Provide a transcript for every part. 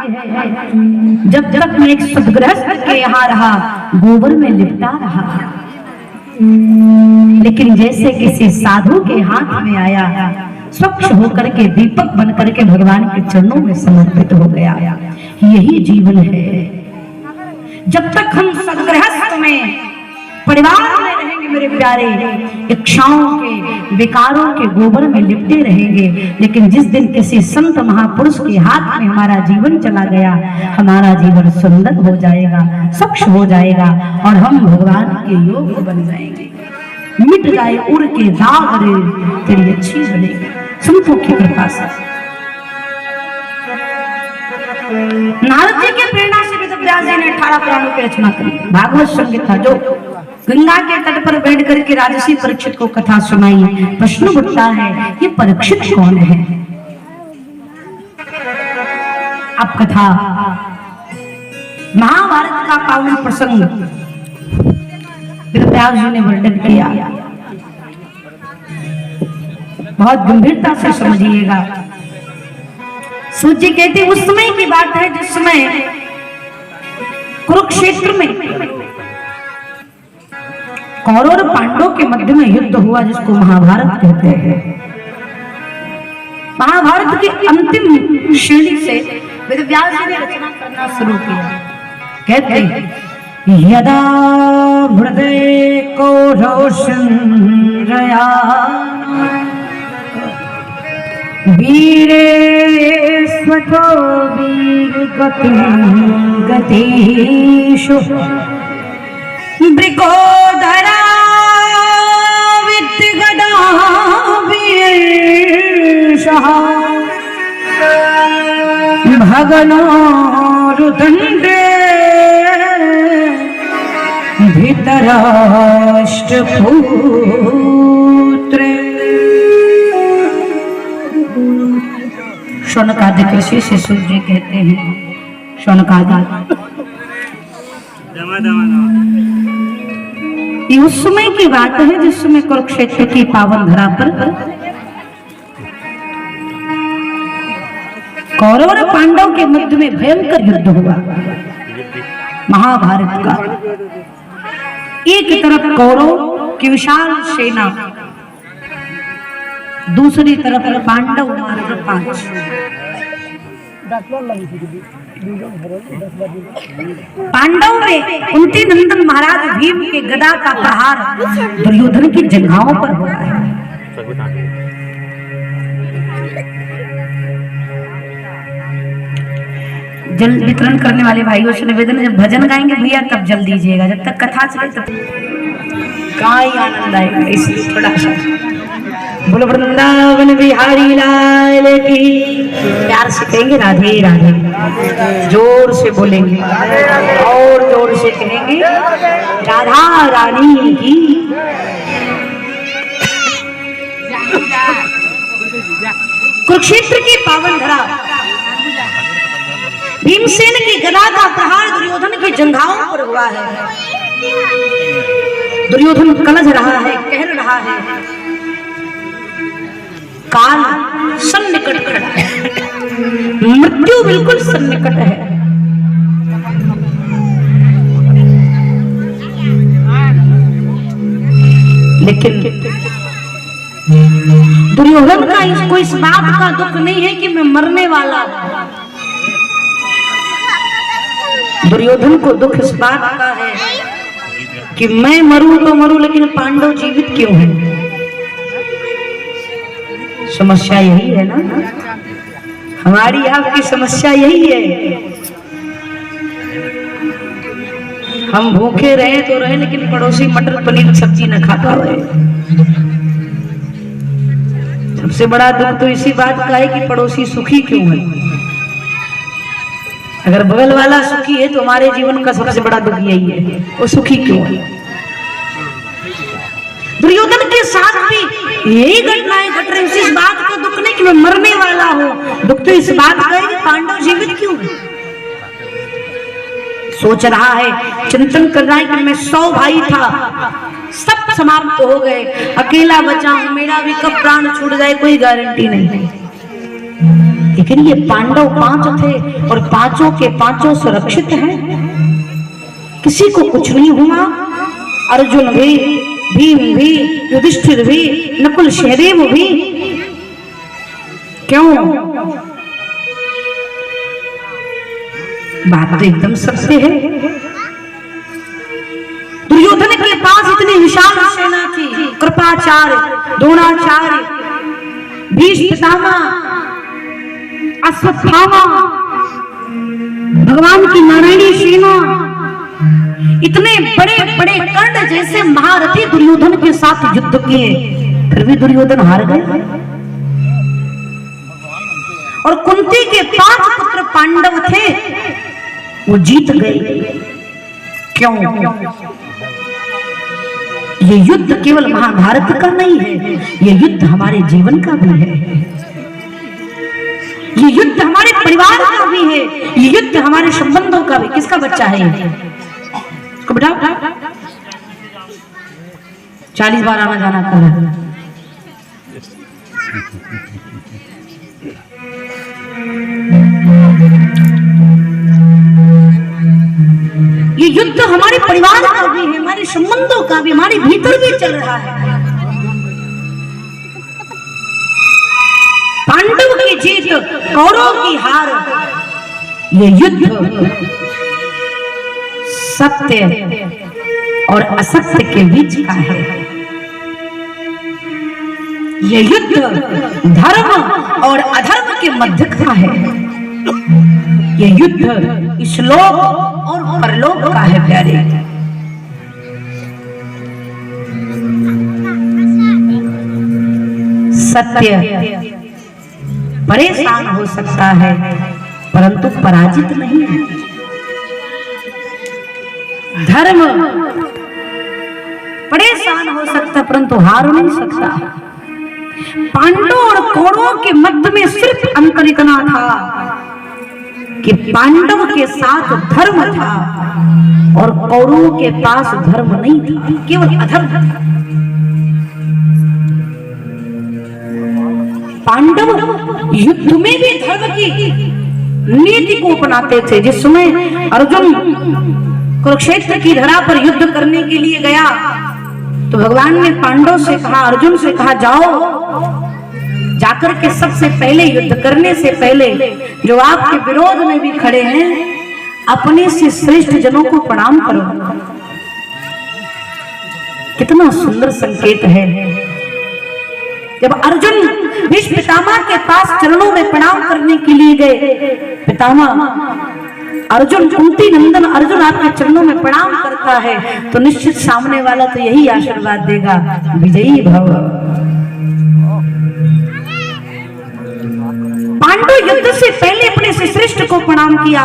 में है, जब तक मैं एक सदगृहस्थ के यहाँ रहा गोबर में लिपटा रहा, लेकिन जैसे किसी साधु के हाथ में आया स्वच्छ होकर के दीपक बन करके भगवान के चरणों में समर्पित हो गया। यही जीवन है। जब तक हम सदगृहस्थ में परिवार में रहेंगे मेरे प्यारे, इच्छाओं के विकारों के गोबर में लिपटे रहेंगे, लेकिन जिस दिन किसी संत महापुरुष के हाथ में हमारा जीवन चला गया, हमारा जीवन सुंदर हो जाएगा, स्वच्छ हो जाएगा और हम भगवान के योग्य बन जाएंगे। मिट जाए उड़ के दाग रे तेरी अच्छी बनेगी, संतों की कृपा से। नारद जी के प्रेरणा से वेदव्यास जी ने 18 पुराणों की रचना करी। भागवत संहिता जो गंगा के तट पर बैठ करके राजसी परीक्षित को कथा सुनाई। प्रश्न उठता है ये परीक्षित कौन है? अब कथा महाभारत का पावन प्रसंग वेदव्यास जी ने वर्णन किया। बहुत गंभीरता से समझिएगा। सूची कहती उस समय की बात है जिस समय कुरुक्षेत्र में कौरव और पांडवों के मध्य में युद्ध हुआ, जिसको महाभारत कहते हैं। महाभारत की अंतिम श्रेणी से वेदव्यास जी ने रचना करना शुरू किया। कहते हैं यदा हृदय कौरव संजया वीरे स्वतो वीर गतिषु मृगोदरा विद्गदा वीरशः भगनो रुदण्डे धृतराष्ट्रपुत्रे। शौनकादिक ऋषि से सूर्य कहते हैं, शौनकादिक ये उस समय की बात है जिस समय कुरुक्षेत्र की पावन धरा पर कौरव और पांडव के मध्य में भयंकर युद्ध हुआ महाभारत का। एक तरफ कौरव की विशाल सेना, दूसरी तरफ पांडव मात्र 5। पांडव में कुंती नंदन महाराज भीम के गदा का प्रहार दुर्योधन की जंघाओं पर हुआ है। जल वितरण करने वाले भाइयों से निवेदन, जब भजन गाएंगे भैया तब जल दीजिएगा, जब तक कथा चले तब कहाँ ही आनंद आएगा। इसलिए थोड़ा सा बोलो वृंदावन बिहारी लाल की। प्यार से कहेंगे राधे राधे, जोर से बोलेंगे और जोर से कहेंगे राधा रानी की। कुरुक्षेत्र की पावन धरा, भीमसेन की गदा का प्रहार दुर्योधन की जंघाओं पर हुआ है। दुर्योधन कलज रहा है, कह रहा है, काल सन्निकट खड़ा है, मृत्यु बिल्कुल सन्निकट है। लेकिन दुर्योधन का इसको इस बात का दुख नहीं है कि मैं मरने वाला हूं। दुर्योधन को दुख इस बात का है कि मैं मरूं तो मरूं, लेकिन पांडव जीवित क्यों हैं? समस्या यही है ना, हमारी आपकी समस्या यही है। हम भूखे रहे तो रहे, लेकिन पड़ोसी मटर पनीर सब्जी न खाता रहे। सबसे बड़ा दुख तो इसी बात का है कि पड़ोसी सुखी क्यों है। अगर बगल वाला सुखी है तो हमारे जीवन का सबसे बड़ा दुख यही है, वो सुखी क्यों है। दुर्योधन के साथ भी यही घटनाएं घट रही, इस बात का दुख नहीं कि मैं मरने वाला हूं, दुख तो इस बात का है कि पांडव जीवित क्यों है। सोच रहा है, चिंतन कर रहा है कि मैं 100 भाई था, सब समाप्त हो गए, अकेला बचा हूं, मेरा भी कब प्राण छूट जाए कोई गारंटी नहीं है। लेकिन ये पांडव 5 थे और पांचों के पांचों सुरक्षित हैं, किसी को कुछ नहीं हुआ। अर्जुन भी, भीम भी, युधिष्ठिर भी, नकुल सहदेव भी। क्यों? बात तो एकदम सत्य है। दुर्योधन के पास इतनी विशाल सेना थी, कृपाचार्य, द्रोणाचार्य, भीष्म पितामह, अश्वत्थामा, भगवान की नारायणी सेना, इतने बड़े बड़े कर्ण जैसे महारथी दुर्योधन के साथ युद्ध किए, फिर भी दुर्योधन हार गए। और कुंती के 5 पुत्र पांडव थे, वो जीत गए। क्यों? ये युद्ध केवल महाभारत का नहीं है, ये युद्ध हमारे जीवन का भी है, ये युद्ध हमारे परिवार का भी है, ये युद्ध हमारे संबंधों का भी। किसका बच्चा है ये? बेटा 40 बार आना जाना कर रहा है। ये युद्ध हमारे परिवार का भी है, हमारे संबंधों का भी, हमारे भीतर भी चल रहा है। पांडव की जीत, कौरव की हार, ये युद्ध सत्य और असत्य के बीच का है। ये युद्ध धर्म और अधर्म के मध्य का है। ये युद्ध इहलोक और परलोक का है प्यारे। सत्य परेशान हो सकता है परंतु पराजित नहीं है। धर्म परेशान हो सकता परंतु हार नहीं सकता। पांडव और कौरवों के मध्य में सिर्फ अंतर इतना था कि पांडव के साथ धर्म था और कौरवों के पास धर्म नहीं था, केवल अधर्म था। पांडव युद्ध में भी धर्म की नीति को अपनाते थे। जिस समय अर्जुन कुरुक्षेत्र की धरा पर युद्ध करने के लिए गया तो भगवान ने पांडव से कहा, अर्जुन से कहा, जाओ जाकर के सबसे पहले युद्ध करने से पहले जो आपके विरोध में भी खड़े हैं अपने से श्रेष्ठ जनों को प्रणाम करो। कितना सुंदर संकेत है। जब अर्जुन भीष्म पितामह के पास चरणों में प्रणाम करने के लिए गए, पितामह अर्जुन, कुंती नंदन अर्जुन आपके चरणों में प्रणाम करता है तो निश्चित सामने वाला तो यही आशीर्वाद देगा, विजयी भव। पांडव युद्ध से पहले अपने से श्रेष्ठ को प्रणाम किया,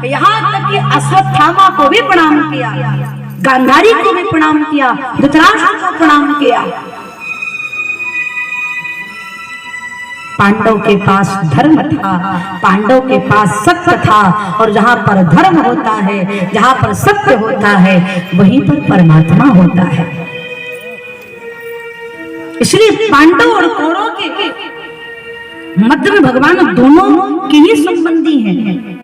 यहाँ तक कि अश्वत्थामा को भी प्रणाम किया, गांधारी को भी प्रणाम किया, धृतराष्ट्र को प्रणाम किया। पांडव के पास धर्म था, पांडव के पास सत्य था, और जहां पर धर्म होता है, जहां पर सत्य होता है, वहीं पर परमात्मा होता है। इसलिए पांडव और कौरव के मध्य में भगवान दोनों के ही संबंधी हैं।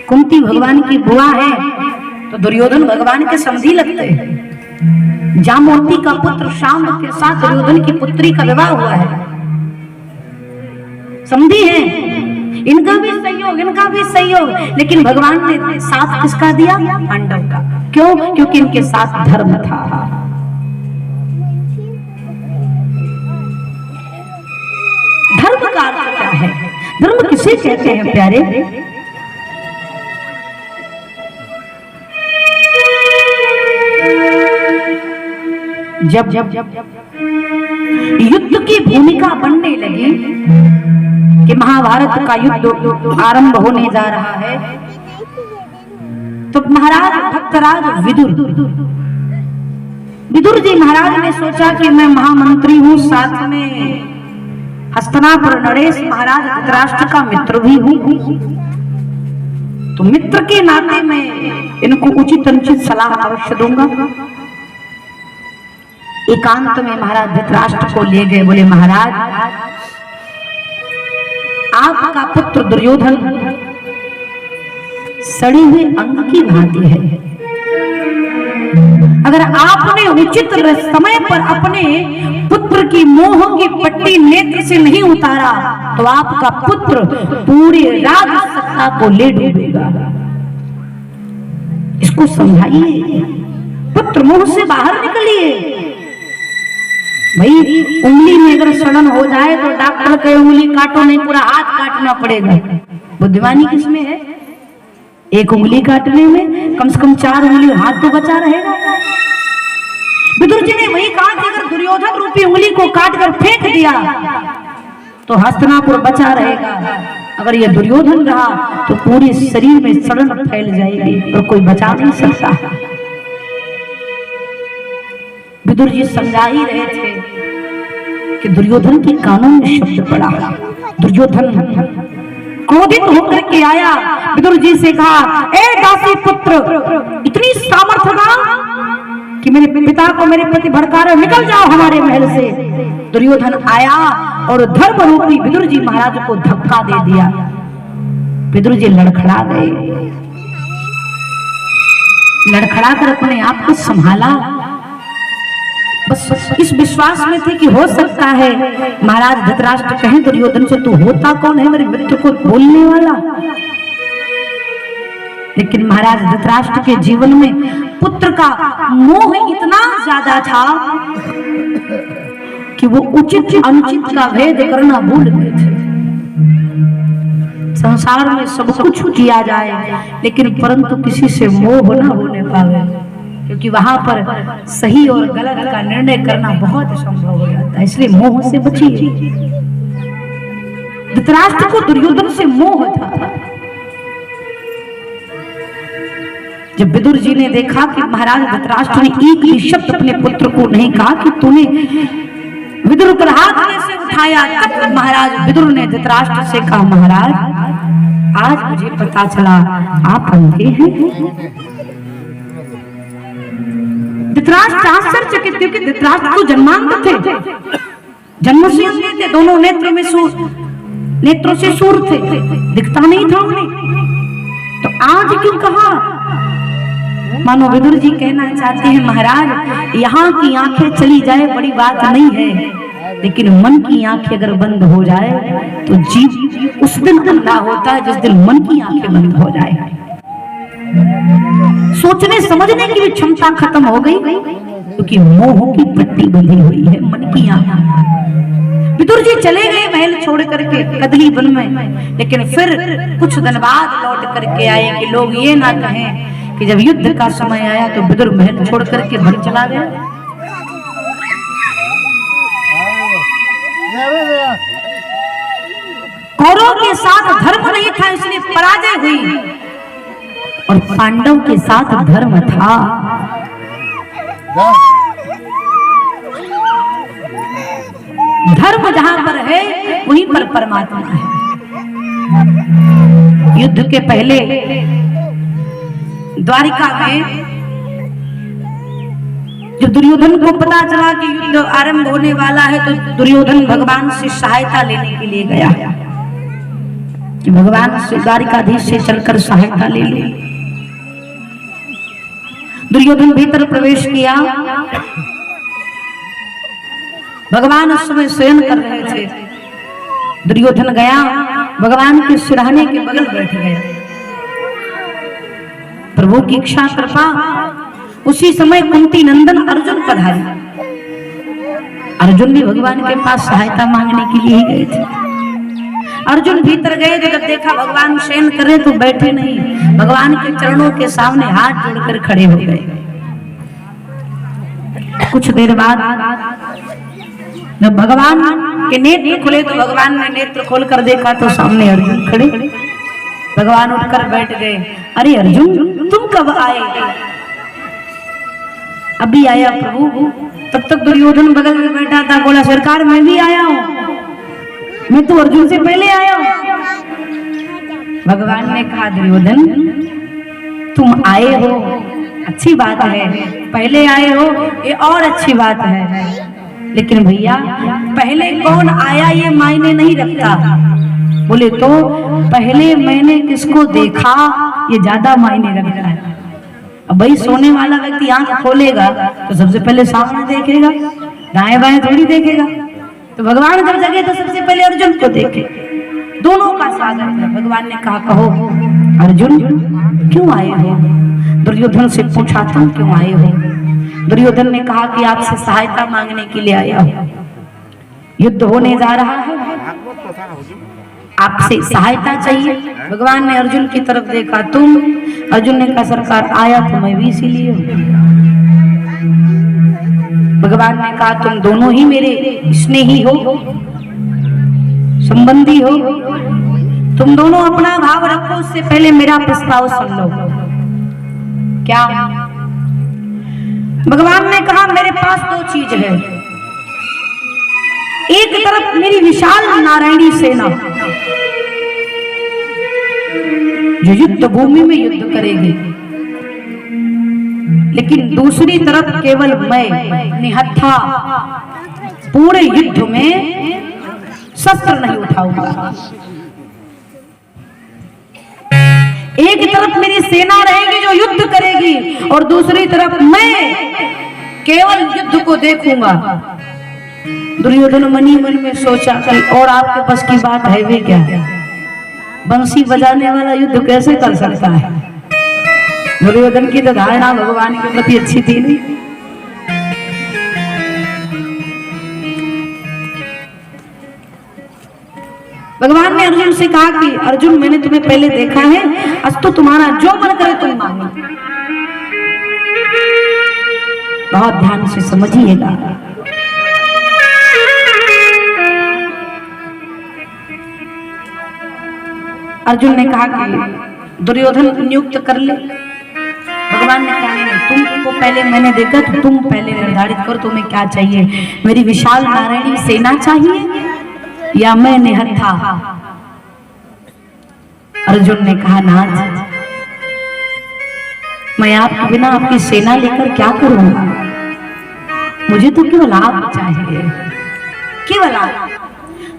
कुंती भगवान की बुआ है तो दुर्योधन भगवान के समधी लगते हैं। जामवंती का पुत्र शाम के साथ दुर्योधन की पुत्री का विवाह हुआ है, समझी है। इनका भी सहयोग, इनका भी सहयोग, लेकिन भगवान ने साथ किसका दिया? पांडव का। क्यों? क्योंकि इनके साथ धर्म था। धर्म का अर्थ क्या है? धर्म किसे कहते हैं प्यारे? जब जब युद्ध की भूमिका बनने लगी कि महाभारत का युद्ध आरंभ होने जा रहा है, तो महाराज भक्तराज विदुर जी महाराज ने सोचा कि मैं महामंत्री हूं, साथ में हस्तिनापुर नरेश महाराज धृतराष्ट्र का मित्र भी हूं, तो मित्र के नाते में इनको उचित अनुचित सलाह अवश्य दूंगा। एकांत में महाराज धृतराष्ट्र को ले गए, बोले महाराज आपका पुत्र दुर्योधन सड़ी हुई अंग की भांति है। अगर आपने उचित समय पर अपने पुत्र की मोह की पट्टी नेत्र से नहीं उतारा तो आपका पुत्र पूरी राज सत्ता को ले डूबेगा। इसको समझाइए, पुत्र मोह से बाहर निकलिए। भाई उंगली में अगर सड़न हो जाए तो डॉक्टर कहे उंगली काटो, नहीं पूरा हाथ काटना पड़ेगा। बुद्धिमानी किसमें है? एक उंगली काटने में कम से कम 4 उंगली हाथ तो बचा रहेगा। विदुर जी ने वही कहा कि अगर दुर्योधन रूपी उंगली को काटकर फेंक दिया तो हस्तिनापुर बचा रहेगा, अगर ये दुर्योधन रहा तो पूरे शरीर में सड़न फैल जाएगी और कोई बचा नहीं सकता। विदुर जी समझा ही रहे थे कि दुर्योधन के कानों में शब्द पड़ा। दुर्योधन क्रोधित होकर के आया, विदुर जी से कहा, ए दासी पुत्र, इतनी सामर्थ्य का कि मेरे पिता को मेरे प्रति भड़का रहे, निकल जाओ हमारे महल से। दुर्योधन आया और धर्म रूपी विदुर जी महाराज को धक्का दे दिया। विदुर जी लड़खड़ा गए, लड़खड़ा कर अपने आप को संभाला। बस इस विश्वास में थे कि हो सकता है महाराज धृतराष्ट्र कहें दुर्योधन से, तू होता कौन है मेरे मित्र को बोलने वाला। लेकिन महाराज धृतराष्ट्र के जीवन में पुत्र का मोह इतना ज्यादा था कि वो उचित अनुचित का भेद करना भूल गए थे। संसार में सब कुछ किया जाए लेकिन परंतु किसी से मोह न होने पावे, क्योंकि वहां पर सही और गलत का निर्णय करना बहुत संभव हो जाता है। इसलिए मोह से बचिए। धृतराष्ट्र को दुर्योधन से मोह था। जब विदुर जी ने देखा कि महाराज धृतराष्ट्र ने एक भी शब्द अपने पुत्र को नहीं कहा कि तूने विदुर पर हाथ कैसे उठाया, तब महाराज विदुर ने धृतराष्ट्र से कहा, महाराज आज मुझे पता चला आप अंधे हैं। धृतराष्ट्र आश्चर्यचकित, क्योंकि धृतराष्ट्र को जन्मांध थे, जन्म से अंधे थे, दोनों नेत्रों में नेत्रों से सूर थे, दिखता नहीं था उन्हें। तो आज क्यों कहा? मानो विदुर जी कहना चाहते हैं, महाराज यहाँ की आंखें चली जाए बड़ी बात नहीं है, लेकिन मन की आंखें अगर बंद हो जाए तो जीव उस दिन अंधा होता है जिस दिन मन की आंखें बंद हो जाए। सोचने समझने की भी क्षमता खत्म हो गई, क्योंकि मोह की पट्टी बंधी हुई है मन की आंखें। विदुर जी चले गए महल छोड़ करके कदली वन में, लेकिन फिर कुछ दिन बाद लौट करके आए कि लोग ये ना कहें कि जब युद्ध का समय आया तो विदुर महल छोड़ करके वन चला गया। कौरव के साथ धर्म नहीं था इसलिए पराजय हुई, और पांडव के साथ धर्म था। धर्म जहां पर है वहीं पर परमात्मा है। युद्ध के पहले द्वारिका में जब दुर्योधन को पता चला कि युद्ध आरंभ होने वाला है तो दुर्योधन भगवान से सहायता लेने के लिए गया कि भगवान से द्वारिकाधीश से चलकर सहायता ले ले। दुर्योधन भीतर प्रवेश किया। भगवान उस समय शयन कर रहे थे। दुर्योधन गया, भगवान के सिरहाने के बगल बैठ गया। प्रभु की इच्छा कृपा, उसी समय कुंती नंदन अर्जुन पधारे। अर्जुन भी भगवान के पास सहायता मांगने के लिए ही गए थे। अर्जुन भीतर गए तो जब देखा भगवान शयन कर रहे तो बैठे नहीं, भगवान के चरणों के सामने हाथ जोड़कर खड़े हो गए। कुछ देर बाद जब भगवान के नेत्र खुले तो भगवान ने नेत्र खोलकर देखा तो सामने अर्जुन खड़े। भगवान उठकर बैठ गए। अरे अर्जुन, तुम कब आए? अभी आया प्रभु। तब तक दुर्योधन बगल में बैठा था, बोला सरकार मैं भी आया हूँ, मैं तो अर्जुन से पहले आया हूँ। भगवान ने कहा दुर्योधन तुम आए हो अच्छी बात है, पहले आए हो ये और अच्छी बात है, लेकिन भैया पहले कौन आया ये मायने नहीं रखता, बोले तो पहले मैंने किसको देखा ये ज्यादा मायने रखता है। अब भाई सोने वाला व्यक्ति आंख खोलेगा तो सबसे पहले सामने देखेगा, दाएं बाएं थोड़ी देखेगा। तो भगवान जब जगे तो सबसे पहले अर्जुन को देखे। दोनों का स्वागत है। भगवान ने कहा, कहो अर्जुन क्यों आए हो? दुर्योधन से पूछा, तुम क्यों आए हो? दुर्योधन ने कहा कि आपसे सहायता मांगने के लिए आया हूं, युद्ध होने जा रहा है, आपसे सहायता चाहिए। भगवान ने अर्जुन की तरफ देखा, तुम? अर्जुन ने कहा, सरकार आया तो मैं भी इसीलिए हूं। भगवान ने कहा, तुम दोनों ही मेरे स्नेही हो, संबंधी हो, तुम दोनों अपना भाव रखो, उससे पहले मेरा प्रस्ताव सुन लो। क्या? भगवान ने कहा, मेरे पास दो चीज है। एक तरफ मेरी विशाल नारायणी सेना जो युद्ध भूमि में युद्ध करेगी, लेकिन दूसरी तरफ केवल मैं निहत्था पूरे युद्ध में शस्त्र नहीं उठाऊंगा। एक तरफ मेरी सेना रहेगी जो युद्ध करेगी और दूसरी तरफ मैं केवल युद्ध को देखूंगा। दुर्योधन मनी मन में सोचा कि और आपके पास की बात है वे क्या? बंसी बजाने वाला युद्ध कैसे कर सकता है? दुर्योधन की तो धारणा भगवान के प्रति अच्छी थी नहीं। भगवान ने अर्जुन से कहा कि अर्जुन मैंने तुम्हें पहले देखा है, अस्तु तुम्हारा जो मन करे तुम मांगो। बहुत ध्यान से समझिएगा। अर्जुन ने कहा कि दुर्योधन नियुक्त कर ले। भगवान ने कहा नहीं, तुमको पहले मैंने देखा तो तुम पहले निर्धारित करो तुम्हें क्या चाहिए। मेरी विशाल नारायणी सेना चाहिए या मैं निहत्था? अर्जुन ने कहा, नाथ मैं आपके बिना आपकी सेना लेकर क्या करूंगा? मुझे तो केवल आप चाहिए, केवल आप।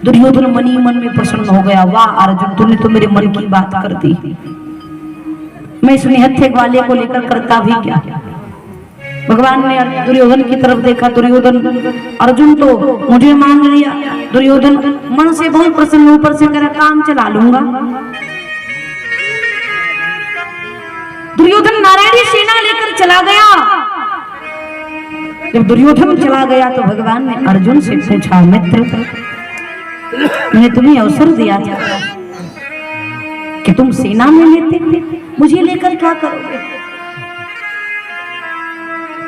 दुर्योधन मनी मन में प्रसन्न हो गया, वाह अर्जुन तूने तो मेरे मन की बात कर दी। मैं इस निहत्थे वाले को लेकर करता भी क्या? भगवान ने दुर्योधन की तरफ देखा। दुर्योधन, अर्जुन तो मुझे मान लिया। दुर्योधन मन से बहुत प्रसन्न, ऊपर से कह काम चला लूंगा। दुर्योधन नारायणी सेना लेकर चला गया। जब दुर्योधन चला गया तो भगवान ने अर्जुन से पूछा, मित्र मैंने तुम्हें अवसर दिया था कि तुम सेना में लेते, मुझे लेकर क्या करोगे?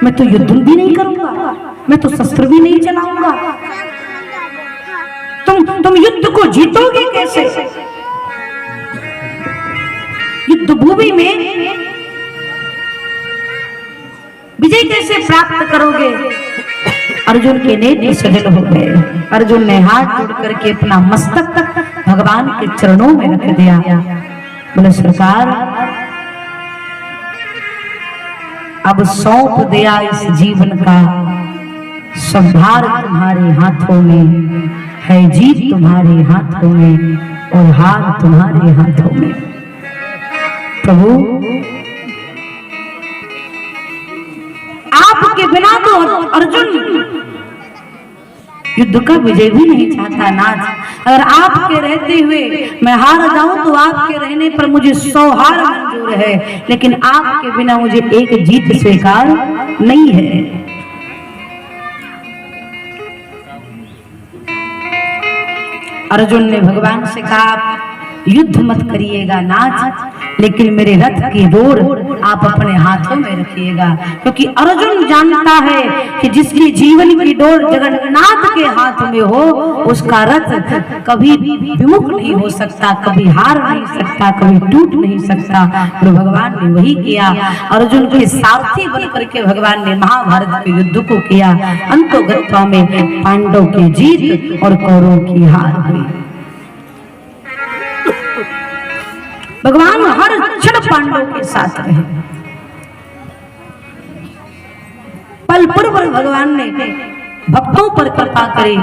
मैं तो युद्ध भी नहीं करूंगा, मैं तो शस्त्र भी नहीं चलाऊंगा। तुम युद्ध को जीतोगे कैसे? युद्ध भूमि में विजय कैसे प्राप्त करोगे? अर्जुन के नेत्र सजल हो गए। अर्जुन ने हाथ जोड़ करके अपना मस्तक तक भगवान के चरणों में रख दिया। बोले सरकार अब सौंप दिया इस जीवन का, सब भार तुम्हारे हाथों में है, जीत तुम्हारे हाथों में और हार तुम्हारे हाथों में। प्रभु आपके बिना तो अर्जुन युद्ध का विजय भी नहीं चाहता। नाथ अगर आपके रहते हुए मैं हार जाऊं तो आपके रहने पर मुझे 100 हार मंजूर है, लेकिन आपके बिना मुझे एक जीत स्वीकार नहीं है। अर्जुन ने भगवान से कहा, युद्ध मत करिएगा नाथ, लेकिन मेरे रथ की डोर आप अपने हाथों में रखिएगा, क्योंकि अर्जुन जानता है कि जिसकी जीवन की डोर जगन्नाथ के हाथ में हो उसका रथ कभी विमुख नहीं हो सकता, कभी हार नहीं सकता, कभी टूट नहीं सकता। तो भगवान ने वही किया। अर्जुन के सारथी बन करके भगवान ने महाभारत के युद्ध को किया। अंतोगत्वा में पांडव की जीत और कौरवों की हार हुई। भगवान हर क्षण पांडवों के साथ रहे। पल पल पर भगवान ने भक्तों पर कृपा करे,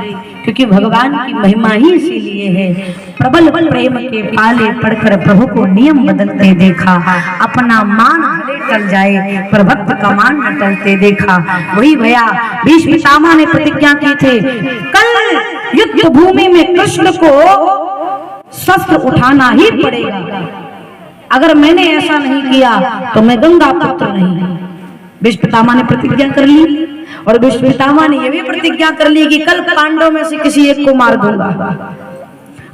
क्योंकि भगवान की महिमा ही इसीलिए है। प्रबल प्रेम के पाले पढ़कर प्रभु को नियम बदलते देखा, अपना मान भले टल जाए पर भक्त का मान न टलते देखा। वही भैया भीष्म पितामह ने प्रतिज्ञा की थे, कल युद्ध भूमि में कृष्ण को शस्त्र उठाना ही पड़ेगा, अगर मैंने ऐसा नहीं किया तो मैं गंगा पुत्र नहीं। भीष्म पितामह ने प्रतिज्ञा कर ली, और भीष्म पितामह ने यह भी प्रतिज्ञा कर ली कि कल पांडव में से किसी एक को मार दूंगा।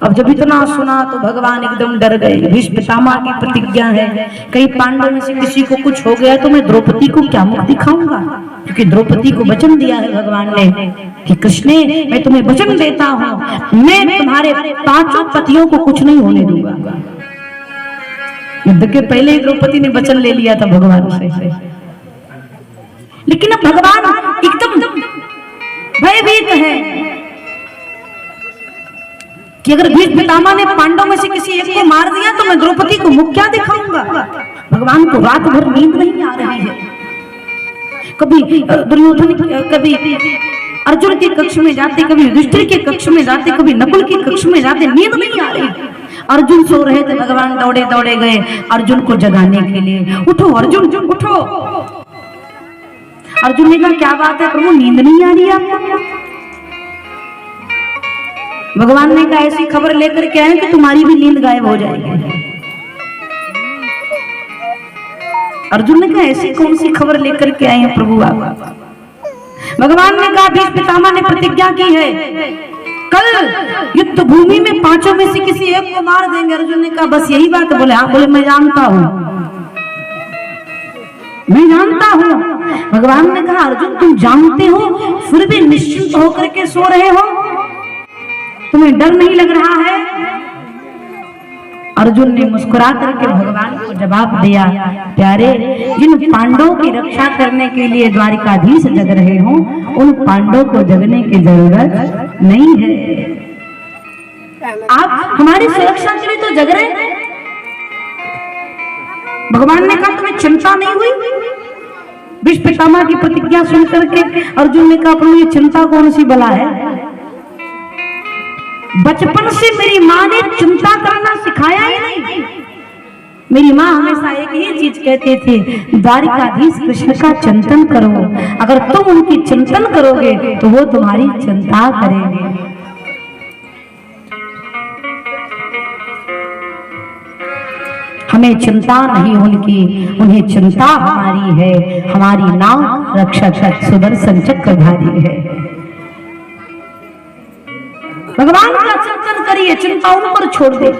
अब जब इतना सुना तो भगवान एकदम डर गए। भीष्म पितामह की प्रतिज्ञा है, कहीं पांडव में से किसी को कुछ हो गया तो मैं द्रौपदी को क्या मुख दिखाऊंगा, क्योंकि द्रौपदी को वचन दिया है भगवान ने कि कृष्णे मैं तुम्हें वचन देता हूं, मैं तुम्हारे 5 पतियों को कुछ नहीं होने दूंगा। युद्ध के पहले ही द्रौपदी ने वचन ले लिया था भगवान से, लेकिन अब भगवान एकदम भयभीत है कि अगर भीष्म पितामह ने पांडव में से किसी एक को मार दिया तो मैं द्रौपदी को मुख क्या दिखाऊंगा। भगवान को रात भर नींद नहीं आ रही है। कभी दुर्योधन, कभी अर्जुन के कक्ष में जाते, कभी युधिष्ठिर के कक्ष में जाते, कभी नकुल के कक्ष में जाते, नींद नहीं आ रही। अर्जुन सो रहे थे, भगवान दौड़े दौड़े गए अर्जुन को जगाने के लिए, उठो अर्जुन उठो। अर्जुन ने कहा क्या बात है प्रभु, नींद नहीं आ रही आपको? भगवान ने कहा ऐसी खबर लेकर के आए कि तुम्हारी भी नींद गायब हो जाएगी। अर्जुन ने कहा ऐसी कौन सी खबर लेकर के आए हैं प्रभु आप? भगवान ने कहा भीष्म पितामह ने प्रतिज्ञा की है, कल युद्ध भूमि में 5 में से किसी एक को मार देंगे। अर्जुन ने कहा बस यही बात? बोले हाँ। बोले मैं जानता हूं, मैं जानता हूं। भगवान ने कहा अर्जुन तुम जानते हो फिर भी निश्चिंत होकर के सो रहे हो, तुम्हें डर नहीं लग रहा है? अर्जुन ने मुस्कुरा करके भगवान को जवाब दिया, प्यारे जिन पांडवों की रक्षा करने के लिए द्वारिकाधीश जग रहे हो उन पांडवों को जगने की जरूरत नहीं है। आप हमारी सुरक्षा के लिए तो जग रहे हैं। भगवान ने कहा तुम्हें चिंता नहीं हुई? भीष्म पितामह की प्रतिज्ञा सुन करके अर्जुन ने कहा प्रभु ये चिंता कौन सी बला है? बचपन से मेरी माँ ने चिंता करना सिखाया ही नहीं। मेरी माँ हमेशा एक ही चीज कहते थे, द्वारिकाधीश कृष्ण का चिंतन करो, अगर तुम उनकी चिंतन करोगे तो वो तुम्हारी चिंता करेंगे। हमें चिंता नहीं उनकी, उन्हें चिंता हमारी है। हमारी नाव रक्षक सुदर्शन चक्रधारी है। भगवान का चिंतन करिए, चिंता उन पर छोड़ दे।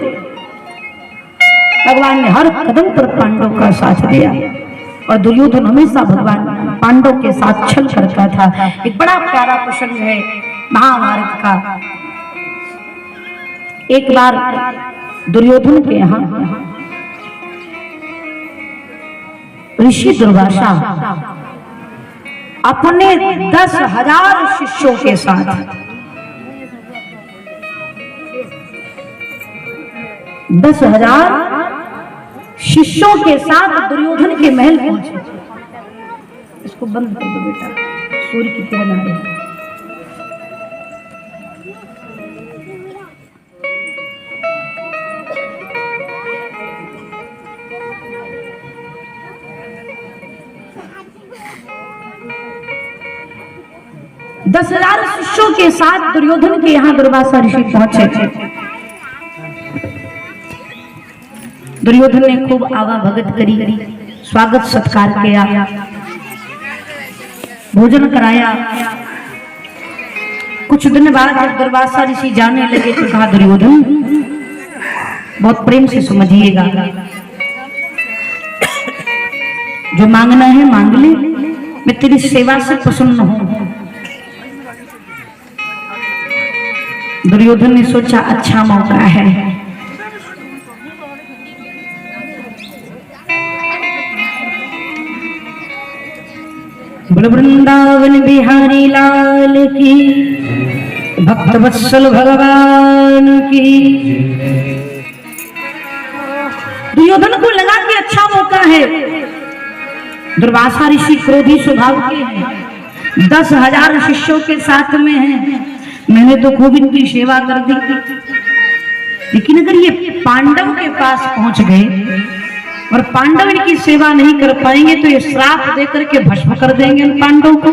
भगवान ने हर कदम पर पांडव का साथ दिया और दुर्योधन हमेशा भगवान पांडव के साथ छल करता था। एक बड़ा प्यारा प्रसंग है महाभारत का। एक बार दुर्योधन के यहाँ ऋषि दुर्वासा अपने 10,000 शिष्यों के साथ 10,000 शिष्यों के साथ दुर्योधन के महल पहुंचे। इसको बंद कर दो बेटा, सूर्य की किरण आ रही है। दस 10,000 शिष्यों के साथ दुर्योधन के यहाँ दुर्वासा ऋषि पहुंचे। दुर्योधन ने खूब आवा भगत करी, स्वागत सत्कार किया, भोजन कराया। कुछ दिन बाद जब दुर्वासा ऋषि जाने लगे तो कहा दुर्योधन बहुत प्रेम से समझिएगा, जो मांगना है मांग ले, मैं तेरी सेवा से प्रसन्न हूं। दुर्योधन ने सोचा अच्छा मौका है, वृंदावन बिहारी लाल की, भक्त वत्सल भगवान की। दुर्योधन को लगा कि अच्छा मौका है। दुर्वासा ऋषि क्रोधी स्वभाव के हैं, 10,000 शिष्यों के साथ में है, मैंने तो खूब इनकी सेवा कर दी, लेकिन अगर ये पांडव के पास पहुंच गए और पांडव इनकी सेवा नहीं कर पाएंगे तो ये श्राप देकर के भस्म कर देंगे इन पांडव को,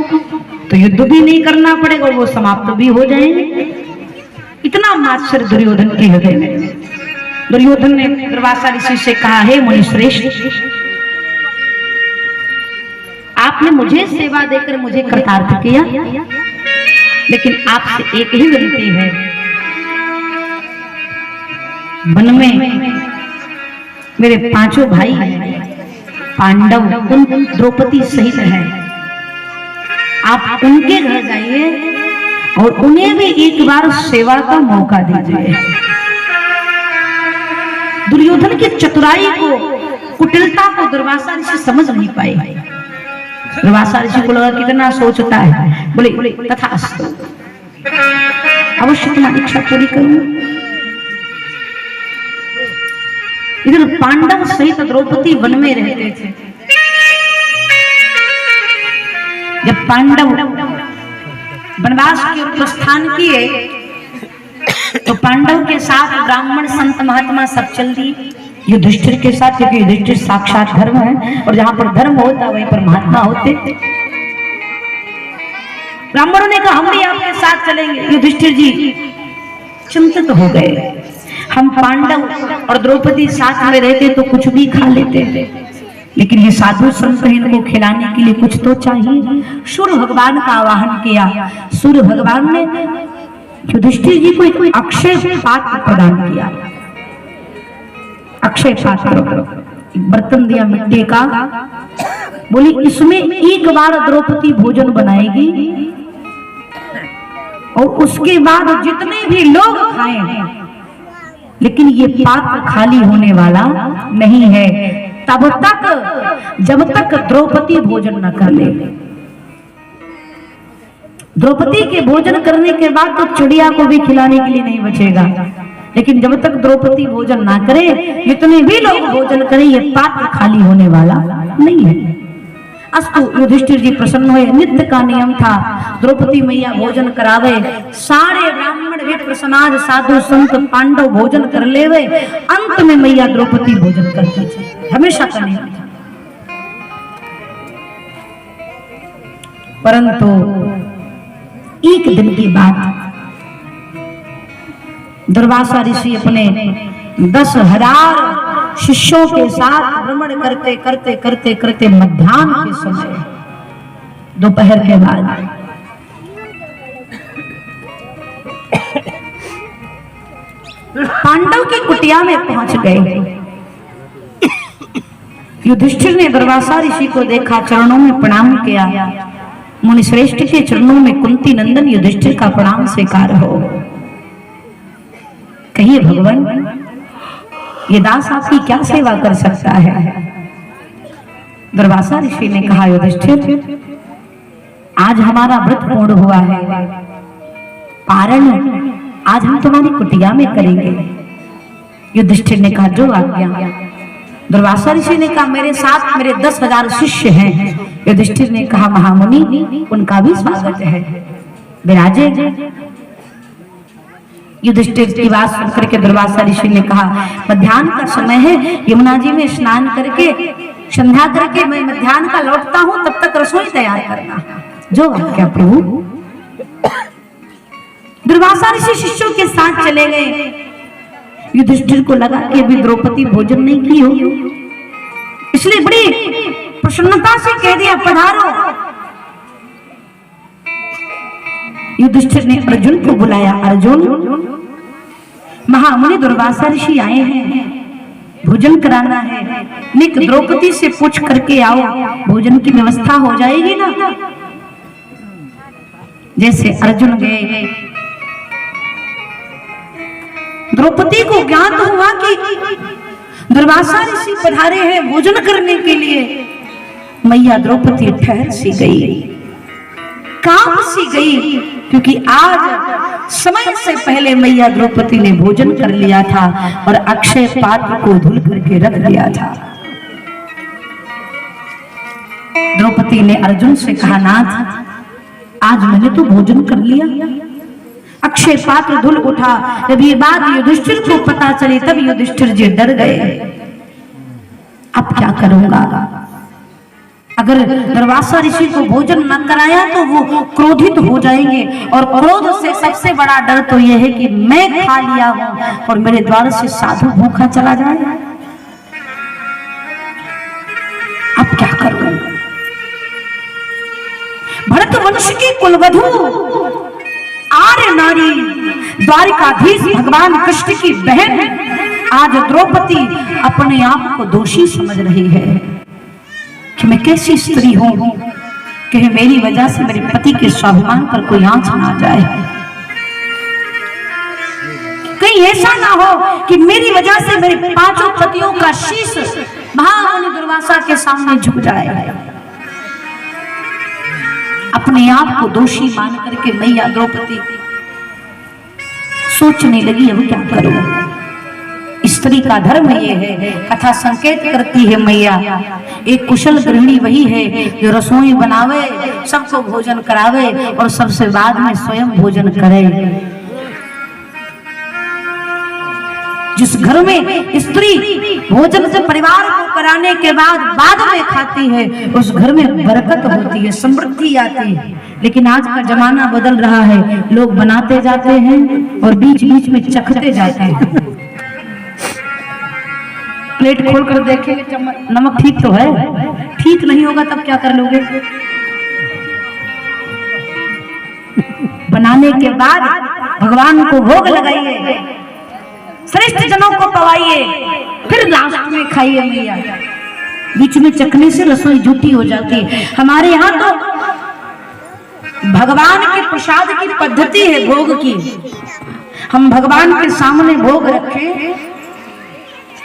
तो युद्ध भी नहीं करना पड़ेगा और वो समाप्त भी हो जाएंगे। इतना मात्सर्य दुर्योधन के हृदय में। दुर्योधन ने दुर्वासा ऋषि से कहा, हे मुनि श्रेष्ठ, आपने मुझे सेवा देकर मुझे कृतार्थ किया, लेकिन आपसे एक ही विनती है, वन में मेरे 5 भाई पांडव उन द्रौपदी सहित हैं, आप उनके घर जाइए और उन्हें भी एक बार सेवा का मौका दीजिए। दुर्योधन की चतुराई को, कुटिलता को दुर्वासा ऋषि समझ नहीं पाए। दुर्वासा ऋषि को लगा कितना सोचता है, बोले तथास्तु, अवश्य तुम्हारी इच्छा पूरी करूंगा। इधर पांडव सहित द्रौपदी वन में रहते थे। जब पांडव वनवास की ओर प्रस्थान किए तो पांडव के साथ ब्राह्मण संत महात्मा सब चल दिए युधिष्ठिर के साथ, क्योंकि युधिष्ठिर साक्षात धर्म है और जहां पर धर्म होता वहीं पर महात्मा होते। ब्राह्मणों ने कहा हम भी आपके साथ चलेंगे। युधिष्ठिर जी चिंतित हो गए, हम पांडव और द्रौपदी साथ में रहते तो कुछ भी खा लेते, लेकिन ये साधु संत इनको खिलाने के लिए कुछ तो चाहिए। सूर्य भगवान का आवाहन किया। सूर्य भगवान ने युधिष्ठिर जी को एक अक्षय पात्र प्रदान किया। अक्षय पात्र, बर्तन दिया मिट्टी का, बोली इसमें एक बार द्रौपदी भोजन बनाएगी और उसके बाद जितने भी लोग खाएं, लेकिन ये पात्र खाली होने वाला नहीं है तब तक जब तक द्रौपदी भोजन न कर ले। द्रौपदी के भोजन करने के बाद तो चिड़िया को भी खिलाने के लिए नहीं बचेगा, लेकिन जब तक द्रौपदी भोजन ना करे, जितने भी लोग भोजन करें, ये पात्र खाली होने वाला नहीं है। अस्तु, युधिष्ठिर जी प्रसन्न हुए। नित्य का नियम था द्रौपदी मैया भोजन करावे, सारे ब्राह्मण विप्र समाज साधु संत पांडव भोजन कर लेवे, अंत में मैया द्रौपदी भोजन करती थी, हमेशा का नियम था। परंतु एक दिन की बात, दुर्वासा ऋषि अपने 10,000 शिष्यों के साथ भ्रमण करते करते करते करते मध्याह्न के समय, दोपहर के बाद पांडव की कुटिया में पहुंच गए। युधिष्ठिर ने दुर्वासा ऋषि को देखा, चरणों में प्रणाम किया। मुनि श्रेष्ठ के चरणों में कुंती नंदन युधिष्ठिर का प्रणाम स्वीकार हो। कहिए भगवान, ये दास आपकी क्या सेवा कर सकता है? दुर्वासा ऋषि ने कहा, युधिष्ठिर आज हमारा व्रत पूर्ण हुआ है, पारण आज हम तुम्हारी कुटिया में करेंगे। युधिष्ठिर ने कहा, जो आज्ञा। दुर्वासा ऋषि ने कहा, मेरे साथ मेरे 10,000 शिष्य हैं। युधिष्ठिर ने कहा, महामुनि उनका भी स्वागत है, विराजे। युधिष्ठिर की बात सुनकर के दुर्वासा ऋषि ने कहा, मध्याह्न का समय है, यमुना जी में स्नान करके संध्या करके मैं मध्याह्न का लौटता हूँ, तब तक रसोई तैयार करना। जो आज्ञा प्रभु। दुर्वासा ऋषि शिष्यों के साथ चले गए। युधिष्ठिर को लगा कि अभी द्रौपदी भोजन नहीं की हो, इसलिए बड़ी प्रसन्नता से कह दिया, पधारो। युधिष्ठिर ने अर्जुन को बुलाया। अर्जुन, महामुनि दुर्वासा ऋषि आए हैं, भोजन कराना है, निक द्रौपदी से पूछ करके आओ, भोजन की व्यवस्था हो जाएगी ना। जैसे अर्जुन गए, द्रौपदी को ज्ञात हुआ कि दुर्वासा ऋषि पधारे हैं भोजन करने के लिए। मैया द्रौपदी ठहर सी गई, कांप सी गई, क्योंकि आज समय से पहले मैया द्रौपदी ने भोजन कर लिया था और अक्षय पात्र को धुल करके रख दिया था। द्रौपदी ने अर्जुन से कहा, नाथ आज मैंने तो भोजन कर लिया। अक्षय पात्र धुल उठा। जब ये बात युधिष्ठिर को पता चली तब युधिष्ठिर जी डर गए। अब क्या करूंगा? अगर दुर्वासा ऋषि को भोजन न कराया तो वो क्रोधित हो जाएंगे, और क्रोध से सबसे बड़ा डर तो यह है कि मैं खा लिया हूं और मेरे द्वार से साधु भूखा चला जाए। अब क्या करूं? भरत वंश की कुलवधू आर्य नारी द्वारिकाधीश भगवान कृष्ण की बहन आज द्रौपदी अपने आप को दोषी समझ रही है कि मैं कैसी स्त्री हूं कि मेरी वजह से मेरे पति के स्वाभिमान पर कोई आंच ना जाए, कहीं ऐसा ना हो कि मेरी वजह से मेरे पांचों पतियों का शीश महामुनि दुर्वासा के सामने झुक जाए। अपने आप को दोषी मान करके मैया द्रौपदी सोचने लगी अब क्या करूं। स्त्री का धर्म ये है, कथा संकेत करती है मैया, एक कुशल गृहिणी वही है जो रसोई बनावे, सबको भोजन करावे और सबसे बाद में स्वयं भोजन करे। जिस घर में स्त्री भोजन से परिवार को कराने के बाद में खाती है उस घर में बरकत होती है, समृद्धि आती है। लेकिन आज का जमाना बदल रहा है, लोग बनाते जाते हैं और बीच बीच में चखते जाते हैं। प्लेट खोल कर देखेंगे नमक ठीक तो है, ठीक नहीं होगा तब क्या कर लोगे? बनाने के बाद भगवान को भोग लगाइए, श्रेष्ठ जनों को पवाइए, फिर लास्ट में खाइए मैया। बीच में चखने से रसोई झूठी हो जाती है। हमारे यहाँ तो भगवान के प्रसाद की पद्धति है भोग की। हम भगवान के सामने भोग रखे,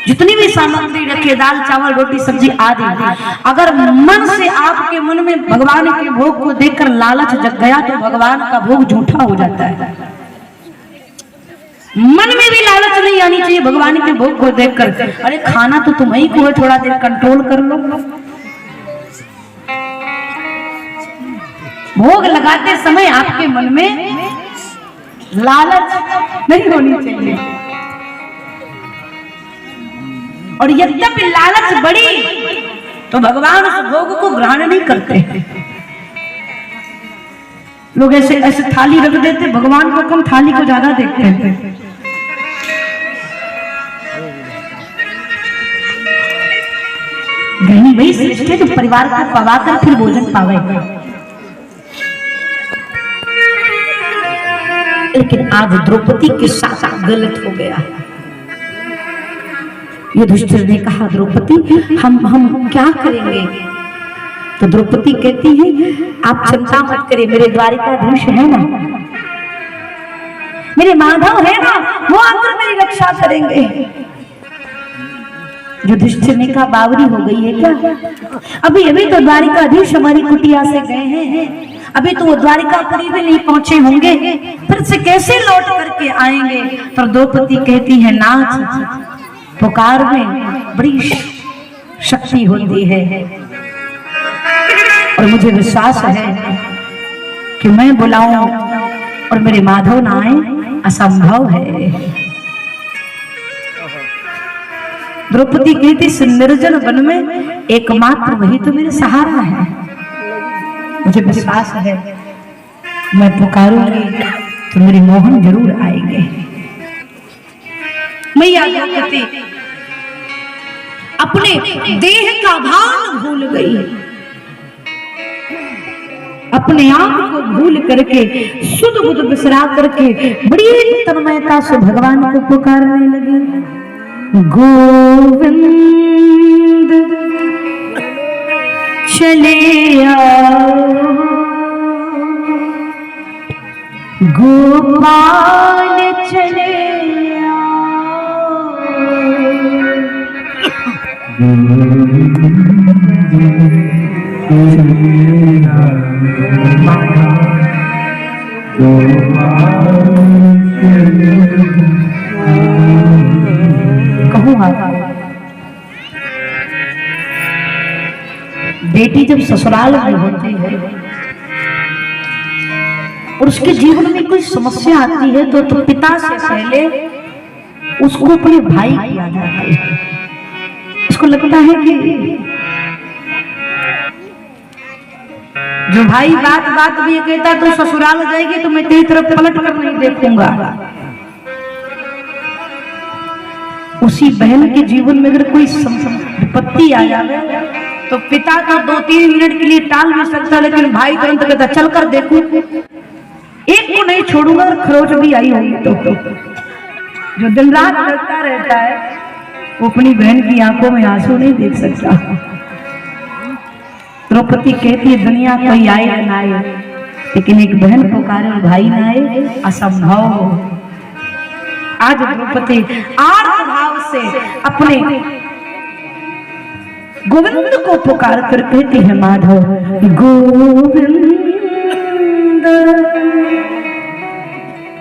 जितनी भी सामग्री रखे, दाल चावल रोटी सब्जी आदि, अगर मन से आपके मन में भगवान के भोग को देखकर लालच जग गया तो भगवान का भोग झूठा हो जाता है। मन में भी लालच नहीं आनी चाहिए भगवान के भोग को देखकर। अरे खाना तो तुम ही को है, थोड़ा देर कंट्रोल कर लो। भोग लगाते समय आपके मन में लालच नहीं होनी चाहिए, और यद्यपि लालच बढ़ी तो भगवान उस भोग को ग्रहण नहीं करते। लोग ऐसे थाली रख देते, भगवान को कम थाली को ज्यादा देखते हैं। गृहिणी वही श्रेष्ठ है जो परिवार को पवाकर फिर भोजन पावे। लेकिन आज द्रौपदी के साथ गलत हो गया। युधिष्ठिर ने कहा द्रौपदी हम क्या करेंगे? तो द्रौपदी कहती है आप चिंता मत करिए, मेरे द्वारिकाधीश है ना, मेरे माधव है ना, वो आकर मेरी रक्षा करेंगे। युधिष्ठिर ने कहा बावरी हो गई है क्या? अभी तो द्वारिकाधीश हमारी कुटिया से गए हैं, अभी तो वो द्वारिकापुरी भी नहीं पहुंचे होंगे, फिर से कैसे लौट करके आएंगे? पर द्रौपदी कहती है नाथ, पुकार में बड़ी शक्ति होती है और मुझे विश्वास है कि मैं बुलाऊं और मेरे माधव ना आए असंभव है। द्रौपदी कहती इस निर्जन वन में एकमात्र वही तो मेरे सहारा है, मुझे विश्वास है मैं पुकारूंगी तो मेरे मोहन जरूर आएंगे। मैया द्रौपदी अपने देह का भान भूल गई, अपने आप को भूल करके सुध बुध बिसरा करके बड़ी तन्मयता से भगवान को पुकारने लगी। गोविंद चले आओ, गोपाल चले बेटी जब ससुराल में होती है और उसके जीवन में कोई समस्या आती है तो पिता से पहले उसको अपने भाई की याद आती है। उसको लगता है कि जो भाई बात बात में कहता तो ससुराल जाएगी तो मैं तेरी तरफ पलट कर नहीं देखूंगा। उसी बहन के जीवन में अगर कोई विपत्ति आ जाए तो पिता तो 2-3 मिनट के लिए टाल भी सकता, लेकिन भाई तुरंत कहता चल कर देखूं, एक को नहीं छोड़ूंगा। और खरोच भी आई होगी तो जो दिन रात लड़ता रहता है वो अपनी बहन की आंखों में आंसू नहीं देख सकता। द्रौपदी कहती है दुनिया कोई आए या ना आए, लेकिन एक बहन पुकारे और भाई ना आए असंभव हो। आज द्रौपदी आर्त भाव से अपने गोविंद को पुकार कर कहती है माधव गोविंद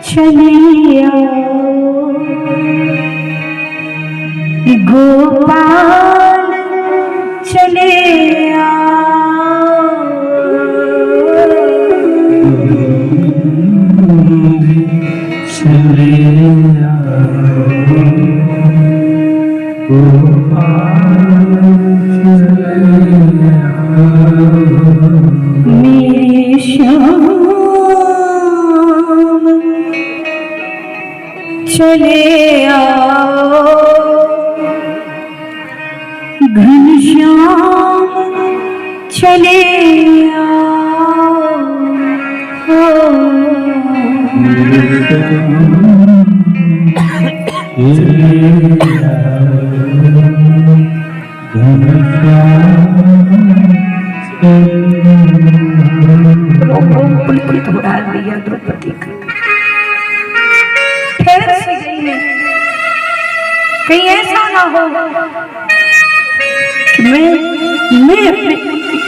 चले आओ, गोपाल चले आओ, चले मेरे श्याम चले आओ, घनश्याम चले आओ, पुलकित हो रही है द्रौपदी का। ठहर सी गई है, कहीं ऐसा ना हो कि मैं अपने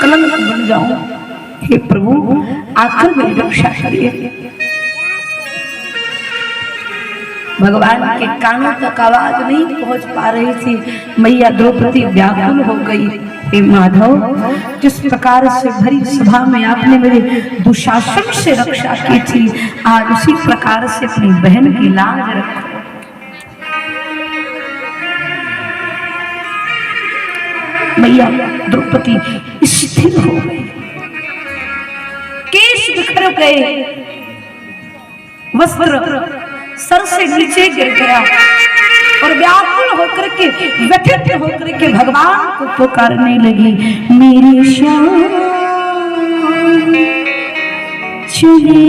कलंक बन जाऊं। हे प्रभु आकर मेरी रक्षा करिए। भगवान के कानों तक आवाज नहीं पहुंच पा रही थी, मैया द्रौपदी व्याकुल हो गई। हे माधव, जिस प्रकार से भरी सभा में आपने मेरे दुशासन से रक्षा की थी, आज उसी प्रकार से अपनी बहन की लाज रखो। मैया द्रौपदी स्थिर हो गई, केश बिखर गए, वस्त्र सर से नीचे गिर गया और व्याकुल होकर के व्यथित होकर के भगवान को पुकारने लगी। मेरे श्याम चले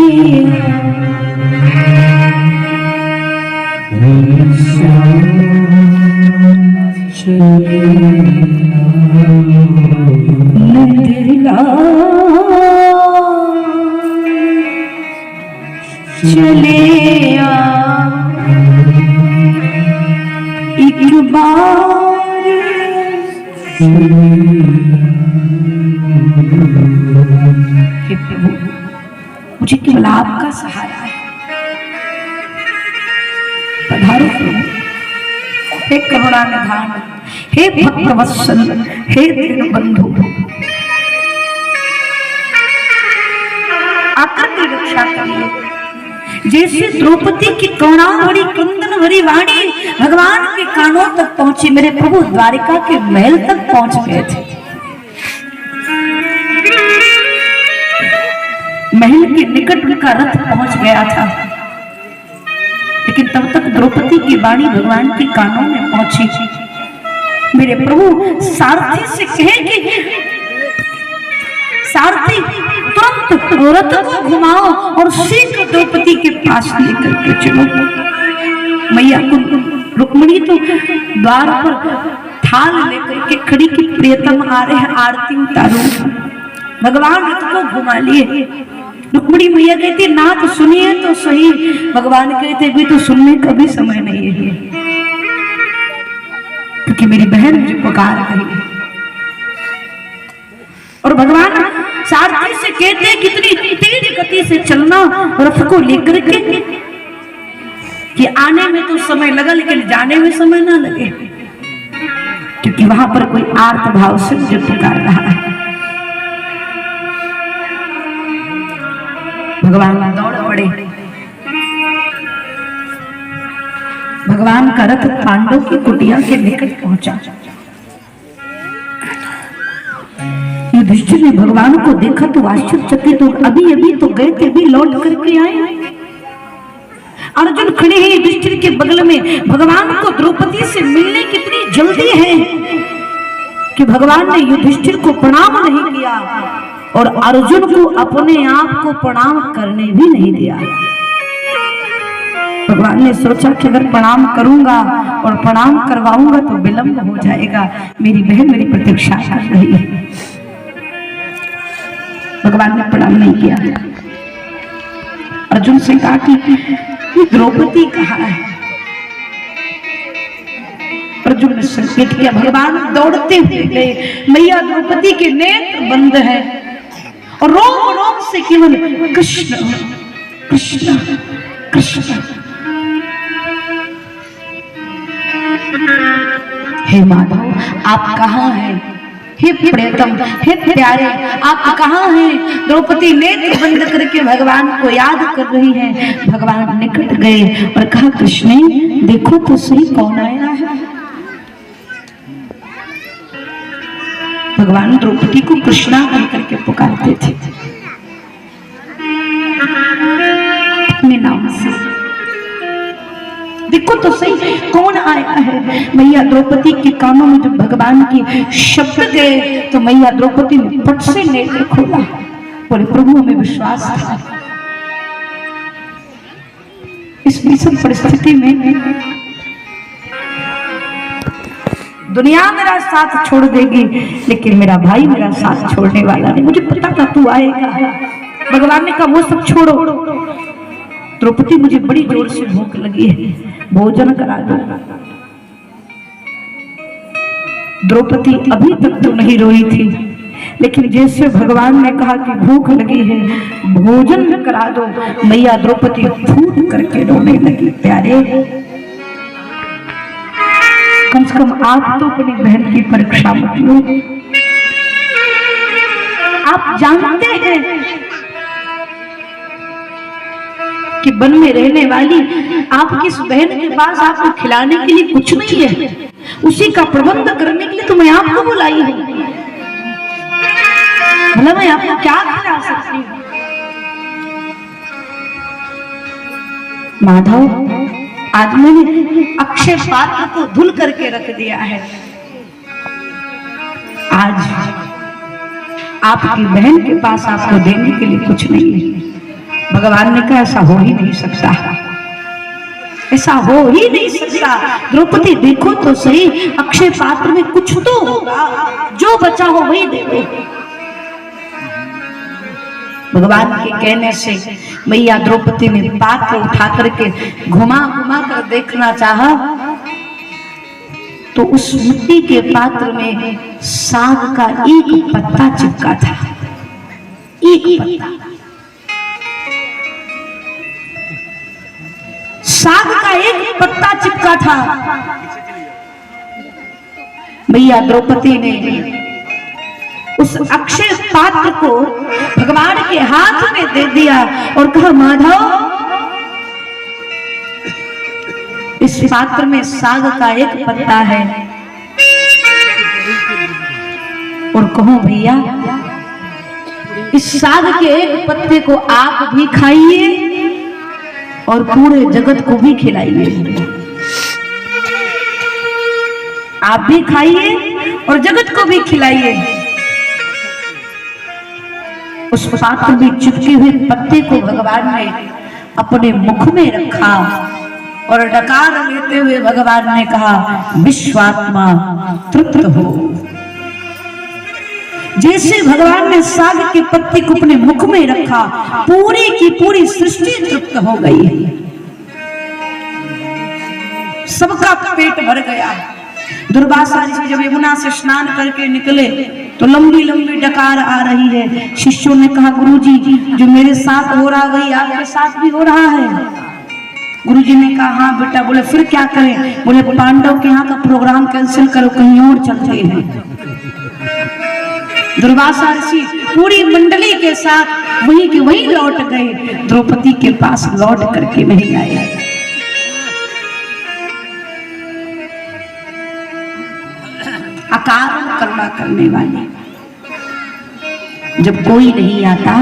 चले आ एक बार हे प्रभु, मुझे केवल आपका सहारा है। पधारो प्रभु, हे करुणा निधान, हे भक्त वत्सल, हे दीन बंधु, आकर की रक्षा करिए। जैसे द्रौपदी की करुणा भरी क्रंदन भरी वाणी भगवान के कानों तक पहुंची, मेरे प्रभु द्वारिका के महल तक पहुंच गए थे। महल के निकट उनका रथ पहुंच गया था, लेकिन तब तक द्रौपदी की वाणी भगवान के कानों में पहुंची। मेरे प्रभु सारथी से कहे कि सारथी तुरंत रथ को घुमाओ और शीघ्र द्रौपदी के पास लेकर के चलो। मैया रुक्मिणी तो द्वार पर थाल लेकर के खड़ी की प्रियतम आ रहे हैं, आरती उतारो। भगवान रथ को घुमा लिए। रुक्मिणी मैया कहती ना तो सुनिए तो सही। भगवान कहते भी तो सुनने का भी समय नहीं है, क्योंकि मेरी बहन मुझे पुकार रही है। और भगवान सारथी से कहते हैं कितनी तेज गति से चलना रथ को लेकर के, कि आने में तो समय लगा लेकिन जाने में समय ना लगे, क्योंकि वहां पर कोई आर्त भाव से मुझे पुकार रहा है। भगवान दौड़ पड़े। भगवान का रथ पांडव की कुटिया के निकट पहुंचा। युधिष्ठिर ने भगवान को देखा तो आश्चर्यचकित, अभी अभी तो गए थे, भी लौट करके आए। अर्जुन खड़े हैं युधिष्ठिर के बगल में। भगवान को द्रौपदी से मिलने की इतनी जल्दी है कि भगवान ने युधिष्ठिर को प्रणाम नहीं किया और अर्जुन को अपने आप को प्रणाम करने भी नहीं दिया। भगवान ने सोचा कि अगर प्रणाम करूंगा और प्रणाम करवाऊंगा तो विलंब हो जाएगा, मेरी बहन मेरी प्रतीक्षा कर रही है। भगवान ने प्रणाम नहीं किया। अर्जुन से कहा कि द्रौपदी कहाँ है? अर्जुन ने संकेत किया। भगवान दौड़ते हुए गए। मैया द्रौपदी के नेत्र बंद है और रोम रोम से केवल कृष्ण कृष्ण कृष्ण। हे माधव आप कहाँ हैं? हे प्रियतम, हे प्यारे आप कहाँ हैं? द्रौपदी नेत्र बंद करके भगवान को याद कर रही है। भगवान निकट गए और कहा कृष्ण देखो तो सही कौन आया है। भगवान द्रौपदी को कृष्णा कह करके पुकारते थे अपने नाम से। देखो तो सही कौन आया है। मैया द्रौपदी के कानों में जब भगवान के शब्द गए तो मैया द्रौपदी ने पट से नेत्र खोला। बोले प्रभु हमें विश्वास था। इस विषम परिस्थिति में दुनिया मेरा साथ छोड़ देगी लेकिन मेरा भाई मेरा साथ छोड़ने वाला नहीं। मुझे पता था तू आएगा। भगवान ने कहा वो सब छोड़ो, द्रौपदी मुझे बड़ी जोर से भूख लगी है, भोजन करा दो। द्रौपदी अभी तक तो नहीं रोई थी लेकिन जैसे भगवान ने कहा कि भूख लगी है भोजन करा दो, मैया द्रौपदी फूट करके रोने लगी। प्यारे कम से कम आप तो अपनी बहन की परीक्षा मत लो। आप जानते हैं कि वन में रहने वाली आपकी इस बहन के पास आपको खिलाने के लिए कुछ नहीं है, उसी का प्रबंध करने के लिए तो मैं आपको बुलाई हूं। भला मैं आपको क्या खिला सकती हूँ? माधव आज मैंने अक्षय पात्र को धुल करके रख दिया है। आज आपकी बहन के पास आपको देने के लिए कुछ नहीं है। भगवान ने कहा ऐसा हो ही नहीं सकता, ऐसा हो ही नहीं सकता। द्रौपदी देखो तो सही अक्षय पात्र में कुछ तो होगा, जो बचा हो वही दे दो। भगवान के कहने से मैया द्रौपदी ने पात्र उठा करके घुमा घुमा कर देखना चाहा तो उस मिट्टी के पात्र में साग का एक पत्ता चिपका था। एक पत्ता साग का एक पत्ता चिपका था। मैया द्रौपदी ने उस अक्षय पात्र को भगवान के हाथ में दे दिया और कहा माधव इस पात्र में साग का एक पत्ता है और कहो भैया इस साग के एक पत्ते को आप भी खाइए और पूरे जगत को भी खिलाइए। आप भी खाइए और जगत को भी खिलाइए। उस पात्र में चिपके हुए पत्ते को भगवान ने अपने मुख में रखा और डकार लेते हुए भगवान ने कहा विश्वात्मा तृप्त हो। जैसे भगवान ने साग के पत्ते को अपने मुख में रखा पूरी की पूरी सृष्टि तृप्त हो गई। सबका पेट भर गया। दुर्वासा ऋषि जब यमुना से स्नान करके निकले तो लंबी लंबी डकार आ रही है। शिष्यों ने कहा गुरुजी जो मेरे साथ हो रहा वही आपके साथ भी हो रहा है। गुरुजी ने कहा हाँ बेटा। बोले फिर क्या करें? बोले पांडव के यहाँ का प्रोग्राम कैंसिल करो, कहीं और चलते हैं। दुर्वासा ऋषि पूरी मंडली के साथ वहीं के वहीं लौट गए, द्रौपदी के पास लौट करके नहीं आए। अकारण करुणा करने वाले, जब कोई नहीं आता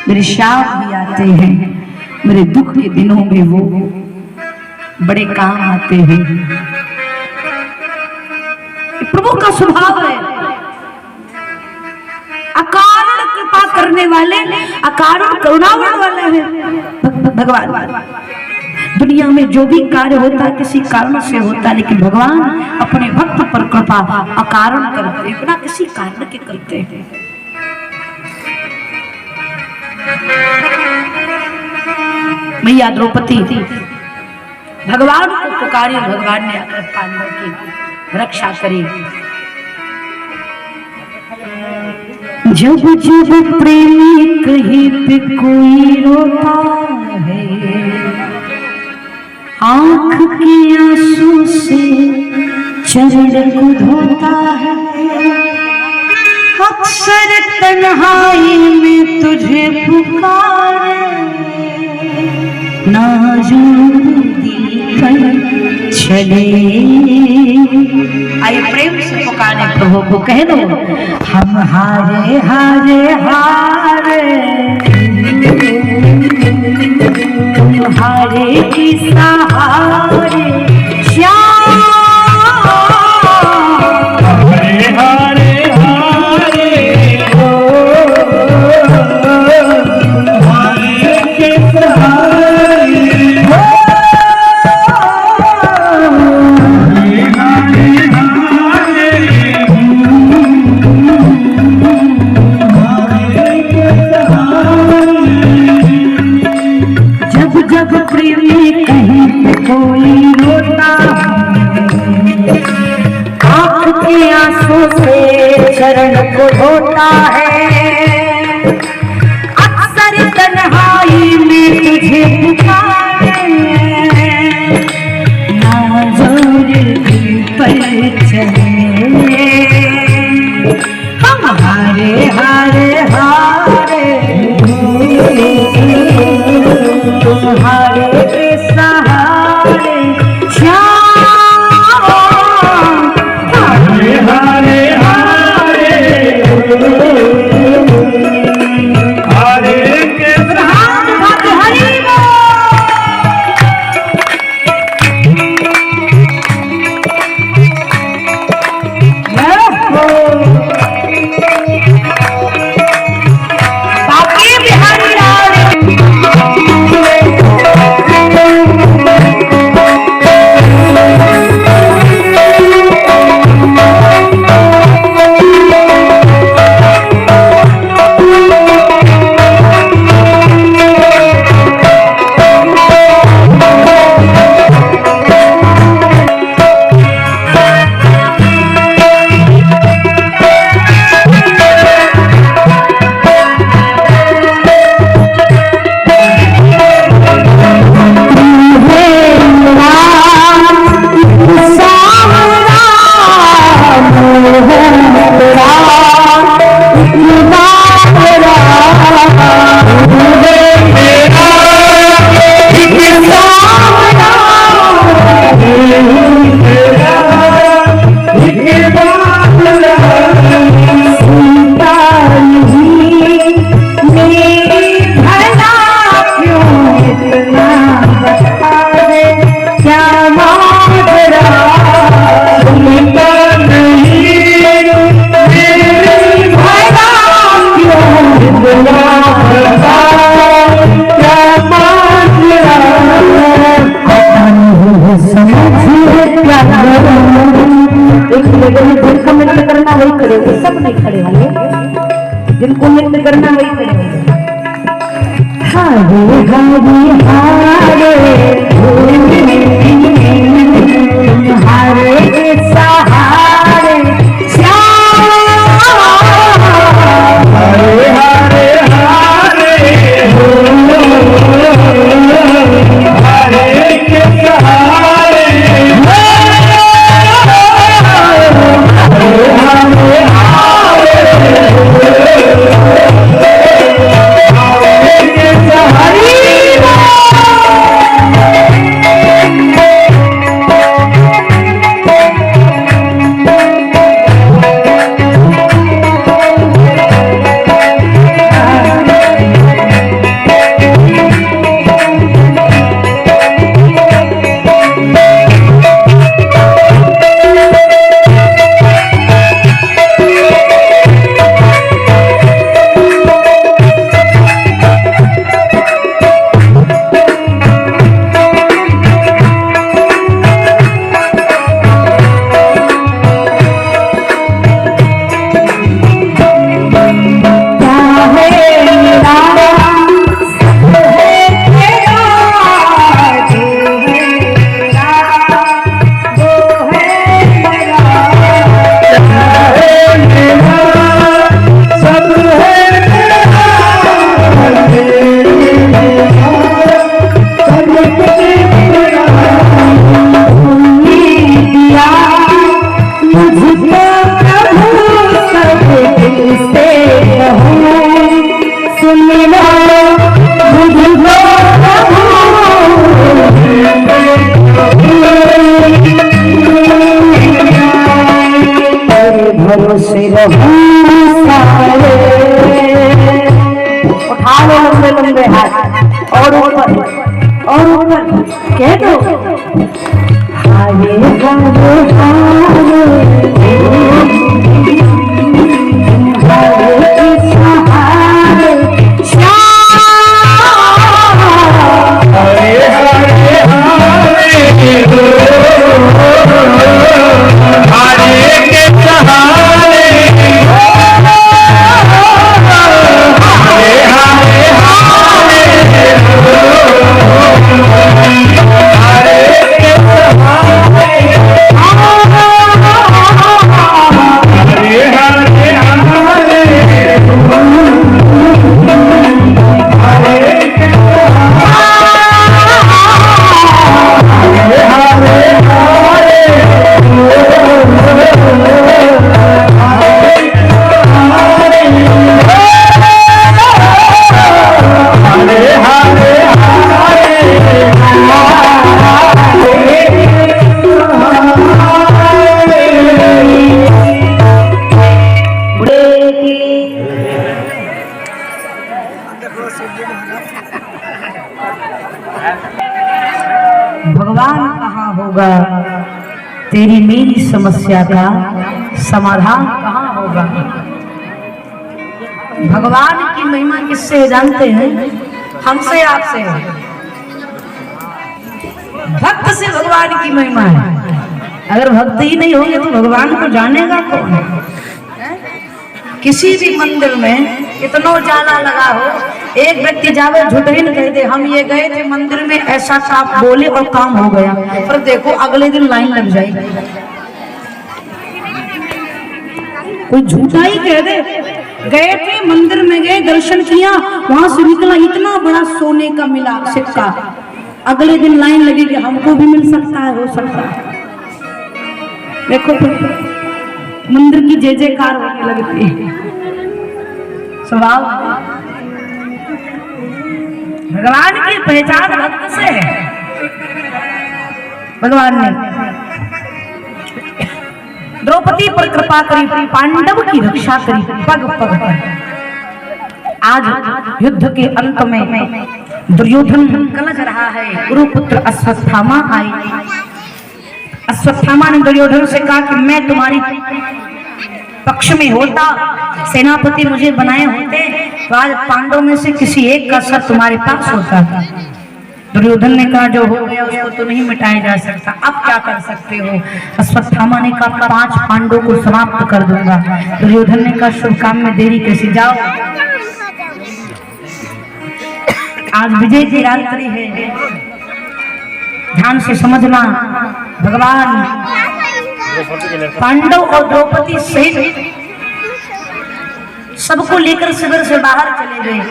मेरे श्याम भी आते हैं, मेरे दुख के दिनों में वो बड़े काम आते हैं। प्रभु का स्वभाव है, अकारण कृपा करने वाले, अकारण करुणा वाला है भगवान। दुनिया में जो भी कार्य होता है किसी कारण से होता है, लेकिन भगवान अपने भक्त पर कृपा अकारण करते हैं, बिना किसी कारण के करते हैं। मैया द्रौपदी भगवान को पुकारी, भगवान ने आकर पांडवों की रक्षा करी। जब जब प्रेमी कहीं पे कोई रोता है, आंख के आंसू से चरण को धोता है, अक्सर तन्हाई में तुझे पुकारे, नाज़ुदी पर चले। आइए प्रेम से पुकारे प्रभु को, कह दो हम हारे हारे हारे, हारे की सहारे श्याम, हारे हारे हारे हो, हारे के सहारे हो, हारे हारे हारे के सहारे। जब जब प्रेमी कहीं पे कोई रोता, आंख के आंसू से चरण को धोता है, अक्सर तन्हाई में तुझे पुकारे, नाज़ुदी पर चले, हम हारे हारे हारे, हारे के सहारे श्याम, हारे हारे हारे, हारे के सहारे हरि बाकी बिहारी लाल। जिनको नृत्य करना वही करेंगे, सब नहीं खड़े होंगे, जिनको नृत्य करना वही करेंगे। हारे हारे हारे, हारे के सहारे श्याम, हारे हारे हारे, हारे के सहारे, हारे हारे हारे। उठा लो लंबे लंबे हाथ और ऊपर कह दो हारे भगवान कहाँ होगा, तेरी मेरी समस्या का समाधान कहाँ होगा। भगवान की महिमा किससे जानते हैं? हमसे आपसे। भक्त से भगवान की महिमा है। अगर भक्त ही नहीं होंगे तो भगवान को जानेगा कौन? किसी भी मंदिर में इतना जाला लगा हो, एक व्यक्ति जावे झूठहीन कह दे हम ये गए थे मंदिर में, ऐसा साफ बोले और काम हो गया, पर देखो अगले दिन लाइन लग जाएगी। कोई झूठा ही कह दे गए थे मंदिर में, गए दर्शन किया, वहां से निकला इतना बड़ा सोने का मिला सिक्का, अगले दिन लाइन लगी कि हमको भी मिल सकता है, हो सकता है। देखो तो मंदिर की जय जयकार होने लगती है। स्वभाव भगवान की पहचान भक्त से है। भगवान ने द्रौपदी पर कृपा करी, पांडव की रक्षा करी पग पग पर। आज युद्ध के अंत में दुर्योधन कलज रहा है, गुरुपुत्र अश्वत्थामा आई। अश्वत्थामा ने दुर्योधन से कहा कि मैं तुम्हारी पक्ष में होता, सेनापति मुझे बनाए होते तो आज पांडवों में से किसी एक का सर तुम्हारे पास होता। दुर्योधन ने कहा जो हो गया उसको तो नहीं मिटाया जा सकता, अब क्या कर सकते हो? अश्वत्थामा ने कहा 5 पांडवों को समाप्त कर दूंगा। दुर्योधन ने कहा शुभ काम में देरी कैसी, जाओ। आज विजय की रात्रि है, ध्यान से समझना। भगवान पांडव और द्रौपदी सहित सबको लेकर शिविर से बाहर चले गए,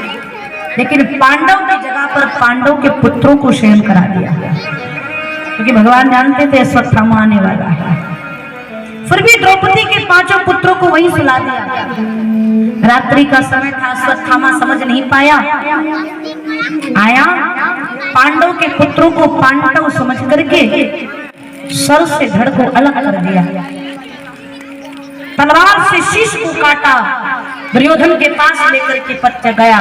लेकिन पांडव की जगह पर पांडव के पुत्रों को शयन करा दिया, क्योंकि भगवान जानते थे अश्वत्थामा आने वाला है। फिर भी द्रौपदी के 5 पुत्रों को वहीं सुला दिया। रात्रि का समय था, अश्वत्थामा समझ नहीं पाया, आया पांडव के पुत्रों को पांडव समझ करके सर से धड़ को अलग कर दिया, तलवार से शीश को काटा, दुर्योधन के पास लेकर के पत्थर गया।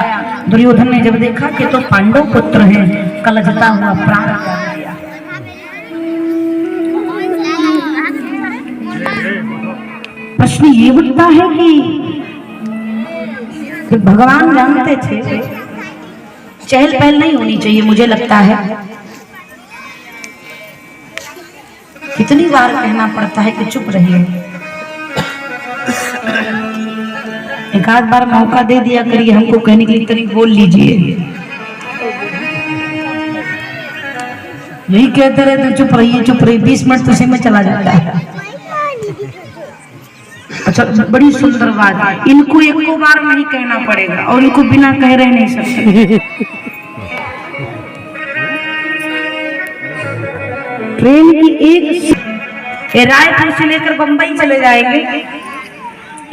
दुर्योधन ने जब देखा कि तो पांडव पुत्र हैं, कलजता हुआ प्राण त्याग दिया। प्रश्न ये उठता है कि भगवान जानते थे, चहल पहल नहीं होनी चाहिए। मुझे लगता है कितनी बार कहना पड़ता है कि चुप रहिए, एक आध बार मौका दे दिया करिए हमको कहने के लिए, तनी बोल लीजिए। यही कहते रहते चुप रहिए चुप रहिए, 20 मिनट उसी में चला जाता है। अच्छा बड़ी सुंदर बात है, इनको एक बार नहीं कहना पड़ेगा और इनको बिना कह रहे नहीं सकते। ट्रेन की एक रायपुर से लेकर बंबई चले जाएंगे,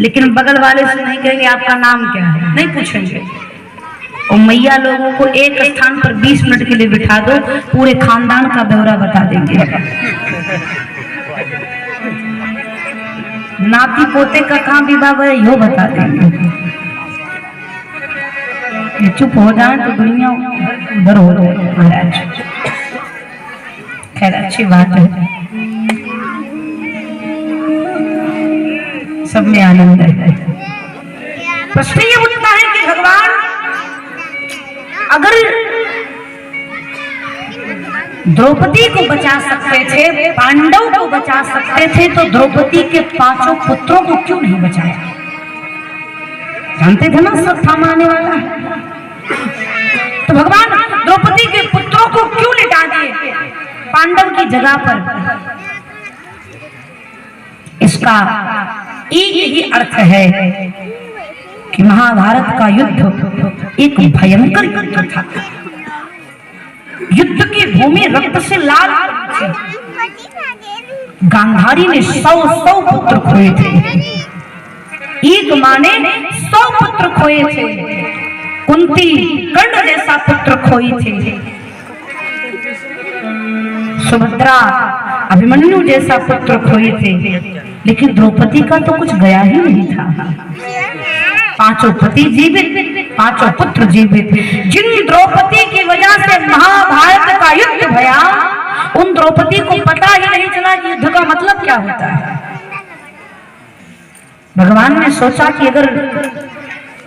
लेकिन बगल वाले से नहीं कहेंगे आपका नाम क्या है, नहीं पूछेंगे। और मैया लोगों को एक स्थान पर 20 मिनट के लिए बिठा दो, पूरे खानदान का ब्यौरा बता देंगे। नाती पोते का कहाँ विवाह है यो बता देंगे। ये चुप हो जाए तो दुनिया उधर हो जाए महाराज। खैर अच्छी बात है, सब में आनंद है। प्रश्न ये उठता है कि भगवान अगर द्रौपदी को बचा सकते थे, पांडव को बचा सकते थे, तो द्रौपदी के 5 पुत्रों को क्यों नहीं बचाया? जानते थे ना सब थामा आने वाला है। तो भगवान द्रौपदी के पुत्रों को क्यों लिटा दिए पांडव की जगह पर? इसका एक ही अर्थ है कि महाभारत का युद्ध एक भयंकर युद्ध था। युद्ध की भूमि रक्त से लाल थी। गांधारी ने 100 पुत्र खोए थे। एक मां ने 100 पुत्र खोए थे। कुंती कर्ण जैसा पुत्र खोई थे। सुभद्रा अभिमन्यु जैसा पुत्र खोए थे। लेकिन द्रौपदी का तो कुछ गया ही नहीं था। 5 पति जीवित, 5 पुत्र जीवित। जिन द्रौपदी की वजह से महाभारत का युद्ध भया, उन द्रौपदी को पता ही नहीं चला कि युद्ध का मतलब क्या होता है। भगवान ने सोचा कि अगर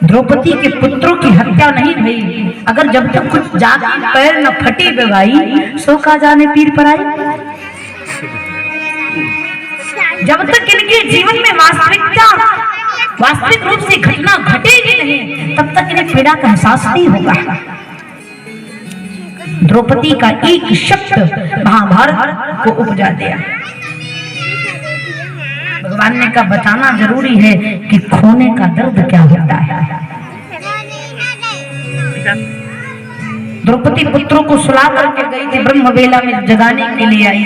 द्रौपदी के पुत्रों की हत्या नहीं भई, अगर जब तक कुछ जाति पैर न फटी बेगाई, सो का जाने पीर पर आई। जब तक इनके जीवन में वास्तविक रूप से घटना घटेगी नहीं, तब तक इन्हें पीड़ा का एहसास नहीं होगा। द्रौपदी का एक शब्द महाभारत को उपजा दिया। भगवान ने कहा बताना जरूरी है कि खोने का दर्द क्या होता है। द्रौपदी पुत्रों को सुला करके गई थी, ब्रह्म वेला में जगाने के लिए आई,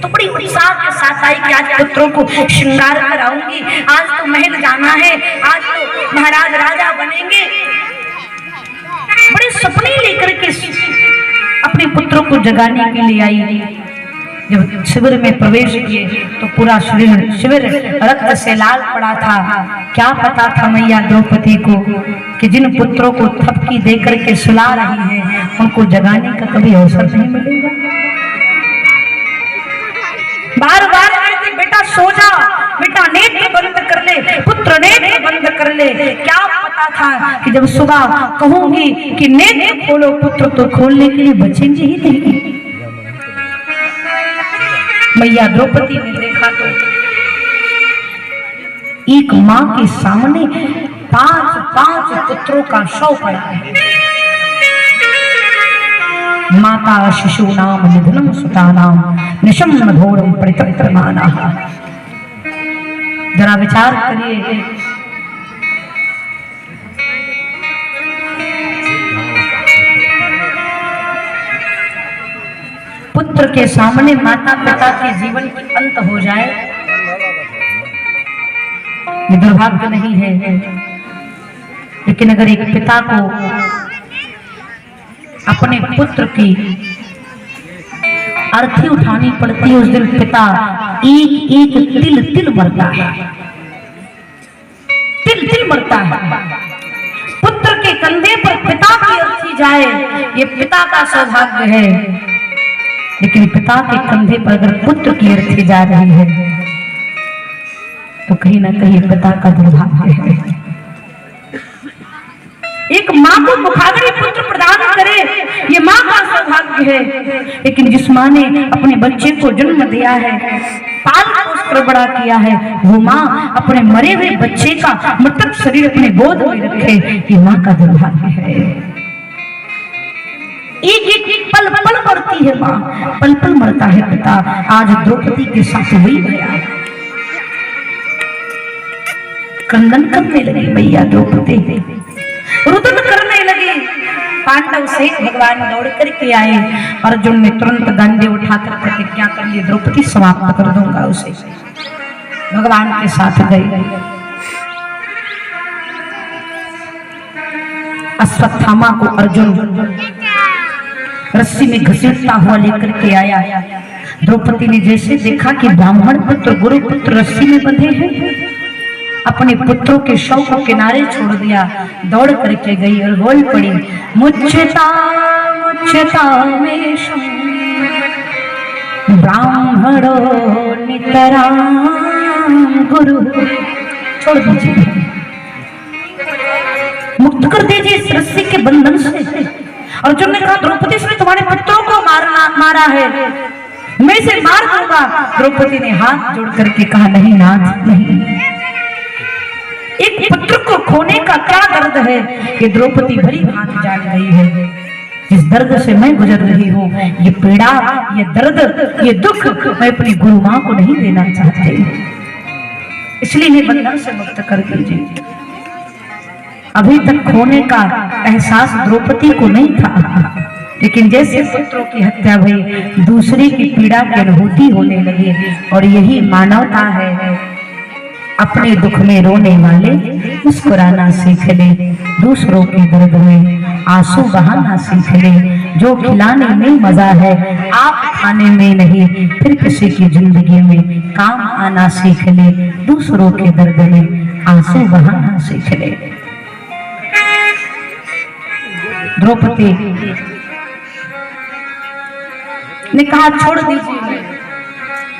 तो बड़ी उत्साह के साथ आई कि आज पुत्रों को श्रृंगार कराऊंगी, आज तो महल जाना है, आज तो महाराज राजा बनेंगे। बड़े सपने लेकर के अपने पुत्रों को जगाने के लिए आई। जब शिविर में प्रवेश किए तो पूरा शिविर रक्त से लाल पड़ा था। क्या पता था मैया द्रौपदी को कि जिन पुत्रों को थपकी देकर के सुला रही है, उनको जगाने का कभी अवसर नहीं मिलेगा। बार बार कहती बेटा सो जा, बेटा नेत्र बंद कर ले, पुत्र नेत्र बंद कर ले। क्या पता था कि जब सुबह कहूंगी कि नेत्र खोलो, पुत्र तो खोलने के लिए बचेंगे ही नहीं। मैया द्रौपदी ने देखा तो एक मां के सामने 5 पुत्रों का शव पड़ा है। माता शिशु नाम निधनम सुता नाम निशम्न घोरम परितमाना। जरा विचार करिए, पुत्र के सामने माता पिता के जीवन की अंत हो जाए, ये दुर्भाग्य नहीं है। लेकिन अगर एक पिता को अपने पुत्र की अर्थी उठानी पड़ती है, उस दिन पिता एक एक तिल मरता है, तिल मरता है। पुत्र के कंधे पर पिता की अर्थी जाए, ये पिता का सौभाग्य है। लेकिन पिता के कंधे पर अगर पुत्र की अर्थी जा रही है, तो कहीं ना कहीं पिता का दुर्भाग्य है। एक माँ को मुखाग्नि पुत्र प्रदान करे, ये माँ का सौभाग्य है। लेकिन जिस माँ ने अपने बच्चे को जन्म दिया है, पाल पोस कर बड़ा किया है, वो माँ अपने मरे हुए बच्चे का मृतक शरीर अपने गोद में रखे, ये माँ का दुर्भाग्य है। एक पल मरती है माँ, पल मरता है पिता। आज द्रौपदी के साथ वही गया। क्रंदन करने लगी मैया द्रौपदी, रुदन करने लगी। पांडव से भगवान दौड़ करके आए। अर्जुन ने तुरंत गंडे उठाकर प्रतिज्ञा कर ली, द्रौपदी समाप्त कर दूंगा उसे। भगवान के साथ गए। अश्वत्थामा को अर्जुन रस्सी में घसीटता हुआ लेकर के आया। द्रौपदी ने जैसे देखा कि ब्राह्मण पुत्र गुरु पुत्र रस्सी में बंधे हैं, अपने पुत्रों के शव को किनारे छोड़ दिया, दौड़ करके गई और बोल पड़ी, मुच्छता में ब्राह्मणो नितराम गुरु। छोड़ दीजिए, मुक्त कर दीजिए इस रस्सी के बंधन से। अर्जुन ने कहा, द्रौपदी से तुम्हारे पुत्रों को मारा है, मैं इसे मार दूंगा। द्रौपदी ने हाथ जोड़ करके कहा, नहीं नाथ नहीं। एक पुत्र को खोने का क्या दर्द है, ये द्रौपदी भली भांति जान गई है। जिस दर्द से मैं गुजर रही हूँ, ये पीड़ा, ये दर्द, ये दुख मैं अपनी गुरु माँ को नहीं देना चाहती, इसलिए इन्हें बंधन से मुक्त कर दीजिए। अभी तक खोने का एहसास द्रौपदी को नहीं था, लेकिन जैसे पुत्रों की हत्या हुई, दूसरे की पीड़ा की अनुभूति होने लगी। और यही मानवता है। अपने दुख में रोने वाले मुस्कुराना सीख ले, दूसरों के दर्द में आंसू बहाना सीख ले। जो खिलाने में मजा है, आप खाने में नहीं, फिर किसी की जिंदगी में काम आना सीख ले। दूसरों के दर्द में आंसू बहाना सीख ले। द्रौपदी ने कहा, छोड़ दीजिए।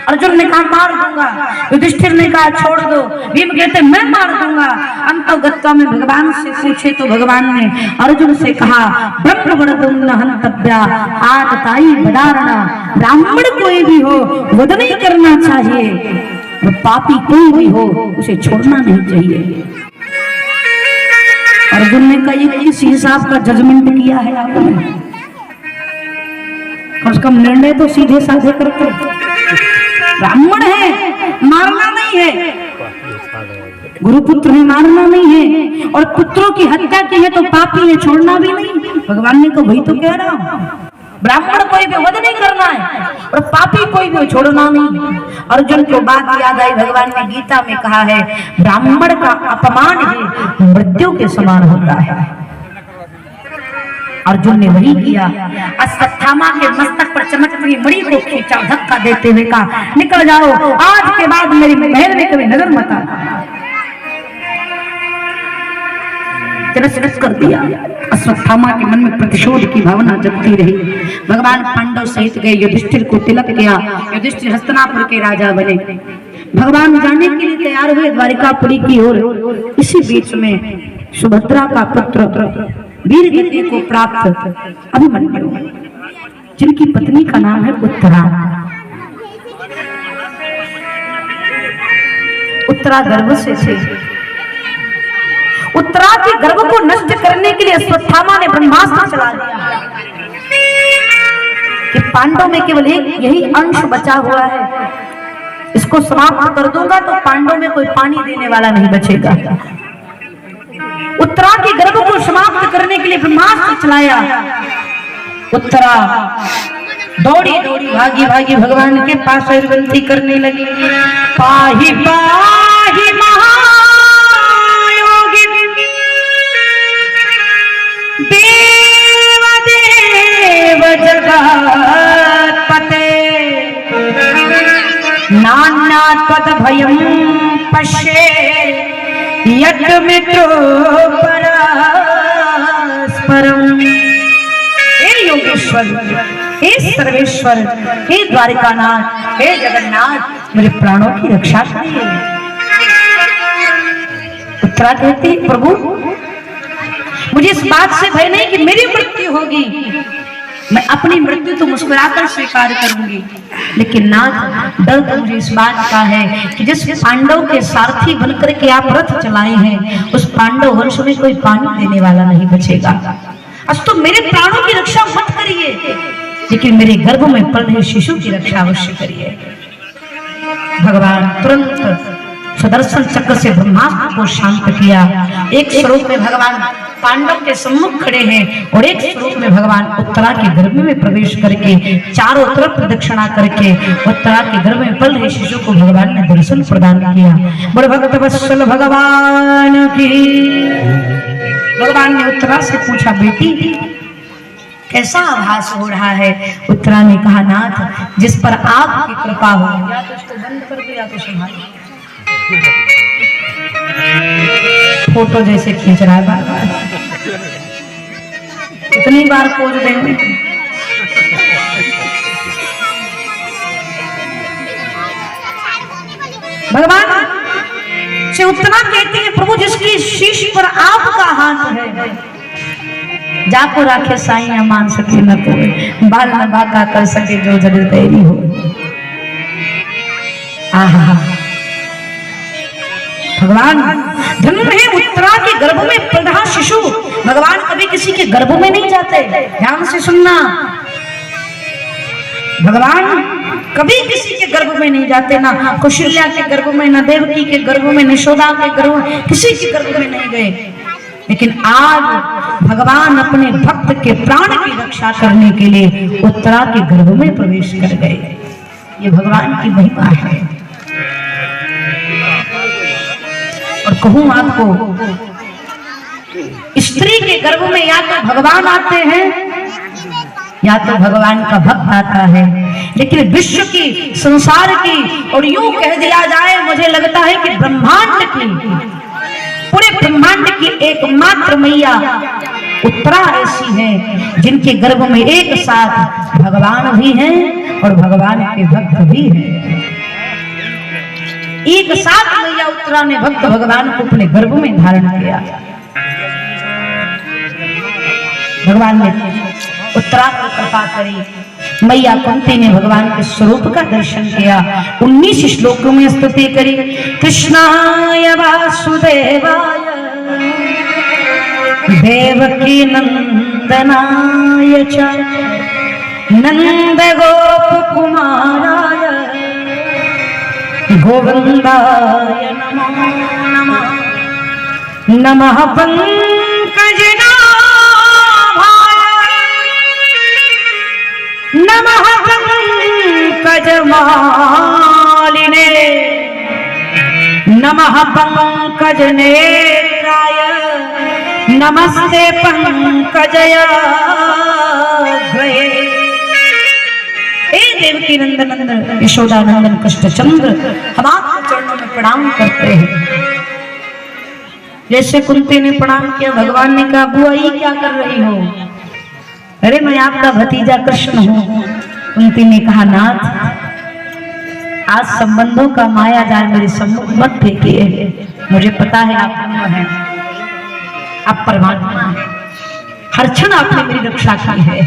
अर्जुन ने कहा, मार दूंगा। युधिष्ठिर ने कहा, छोड़ दो। भीम कहते, मैं मार दूंगा। अंतगत्वा में भगवान से पूछे तो भगवान ने अर्जुन से कहा, ब्रह्म वर्दुम हंतव्या आतताई बदारणा। ब्राह्मण कोई भी हो, वध नहीं करना चाहिए, और पापी कोई भी हो, उसे छोड़ना नहीं चाहिए। अर्जुन ने कहा, ये किस हिसाब का जजमेंट किया है आपने? कम से कम निर्णय तो सीधे साधे करते। ब्राह्मण है, मारना नहीं है, गुरुपुत्र है, मारना नहीं है, और पुत्रों की हत्या की है तो पापी है, छोड़ना भी नहीं। भगवान ने तो वही तो कह रहा हूं, ब्राह्मण कोई भी वध नहीं करना है, और पापी कोई भी छोड़ना नहीं। अर्जुन को बात याद आई, भगवान ने गीता में कहा है, ब्राह्मण का अपमान ही मृत्यु के समान होता है। अर्जुन ने वही किया। अश्वत्थामा के मस्तक पर चमकती मणि को खींचा, धक्का देते हुए कहा, निकल जाओ, आज के बाद मेरी महल में कभी नजर मत आना। तिरस्कृत कर दिया। अश्वत्थामा के मन में प्रतिशोध की भावना जगती रही। भगवान पांडव सहित गए, युधिष्ठिर को तिलक किया। युधिष्ठिर हस्तिनापुर के राजा बने। भगवान जाने के लिए तैयार हुए द्वारिकापुरी की ओर। इसी बीच में सुभद्रा का पुत्र वीर गति को प्राप्त अभिमन्यु, जिनकी पत्नी का नाम है उत्तरा। उत्तरा गर्भ से थे। उत्तरा के गर्भ को नष्ट करने के लिए अश्वत्थामा ने ब्रह्मास्त्र चला दिया कि पांडव में केवल एक यही अंश बचा हुआ है, इसको समाप्त कर दूंगा तो पांडव में कोई पानी देने वाला नहीं बचेगा। उत्तरा के गर्भ को समाप्त करने के लिए ब्रह्मास्त्र चलाया। उत्तरा दौड़ी दौड़ी भागी भागी भगवान के पास विनती करने लगी, पाहि पाहि महायोगी देव देव जगत्पते, नाना तद भयं पश्ये यत् मित्रो परस्परम। हे योगेश्वर, हे सर्वेश्वर, हे द्वारिकानाथ, हे जगन्नाथ, मेरे प्राणों की रक्षा करिए। उत्तरा कहती, प्रभु मुझे इस बात से भय नहीं कि मेरी मृत्यु होगी, मैं अपनी मृत्यु तो मुस्कुराकर स्वीकार करूंगी, लेकिन नाथ डर तो मुझे इस बात का है कि जिस पांडव के सारथी बनकर के आप रथ चलाए हैं, उस पांडव वंश में कोई पानी देने वाला नहीं बचेगा। आज तो मेरे प्राणों की रक्षा मत करिए, लेकिन मेरे गर्भ में पल रहे शिशु की रक्षा अवश्य करिए। भगवान तुरंत सुदर्शन चक्र से ब्रह्मास्त्र को शांत किया। एक स्वरूप में भगवान पांडव के सम्मुख खड़े हैं और एक स्वरूप में भगवान उत्तरा के गर्भ में प्रवेश करके चारों तरफ प्रदक्षिणा करके उत्तरा के गर्भ में पल रहे शिशु को भगवान ने दर्शन प्रदान किया। बड़े भक्त वत्सल भगवान की। भगवान ने उत्तरा से पूछा, बेटी कैसा आभास हो रहा है? उत्तरा ने कहा, नाथ जिस पर आपकी कृपा हो, या तो इसको बंद कर दो या तो संभालो। फोटो जैसे खींच रहा है बार बार, कितनी बार पोज देंगे। भगवान से उतना कहते हैं, प्रभु जिसकी शीश पर आपका हाथ है, जाको राखे साईं मान सके न कोई, बाल न बाका कर सके जो जग तेरी हो। आहा भगवान धन्य है उत्तरा के गर्भ में पैदा शिशु। भगवान कभी किसी के गर्भ में नहीं जाते, ध्यान से सुनना। भगवान कभी किसी के गर्भ में नहीं जाते, ना कौशल्या के गर्भ में, ना देवकी के गर्भ में, यशोदा के गर्भ में, किसी के गर्भ में नहीं गए। लेकिन आज भगवान अपने भक्त के प्राण की रक्षा करने के लिए उत्तरा के गर्भ में प्रवेश कर गए। ये भगवान की महिमा है। और कहूं आपको, स्त्री के गर्भ में या तो भगवान आते हैं या तो भगवान का भक्त आता है। लेकिन विश्व की, संसार की, और यूं कह दिया जाए, मुझे लगता है कि ब्रह्मांड की, पूरे ब्रह्मांड की एकमात्र मैया उत्तरा ऐसी है जिनके गर्भ में एक साथ भगवान भी हैं और भगवान के भक्त भी हैं। एक साथ मैया उत्तरा ने भक्त भगवान को अपने गर्भ में धारण किया। भगवान ने उत्तरा को कृपा करी। मैया कुंती ने भगवान के स्वरूप का दर्शन किया। 19 श्लोकों में स्तुति करी। कृष्णाय वासुदेवाय देवकी नंदनाय च नंद गोप कुमाराय गोविंदाय नमो नमः। नमः पंकजनाभाय नमः पंकजमालिने नमः पंकजनेत्राय नमस्ते पंकजयाग्रये। हे देवकी नंदन नंदन यशोदा नंदन कृष्णचंद्र, हम आपके चरणों में प्रणाम करते हैं। जैसे कुंती ने प्रणाम किया, भगवान ने कहा बुआ ये क्या कर रही हो? अरे मैं आपका भतीजा कृष्ण हूँ। कुंती ने कहा नाथ, आज संबंधों का माया जाल मेरे सम्मुख मत फेंकिए। मुझे पता है आप ब्रह्म हैं, आप परमात्मा हैं, हर क्षण आपने मेरी रक्षा की है।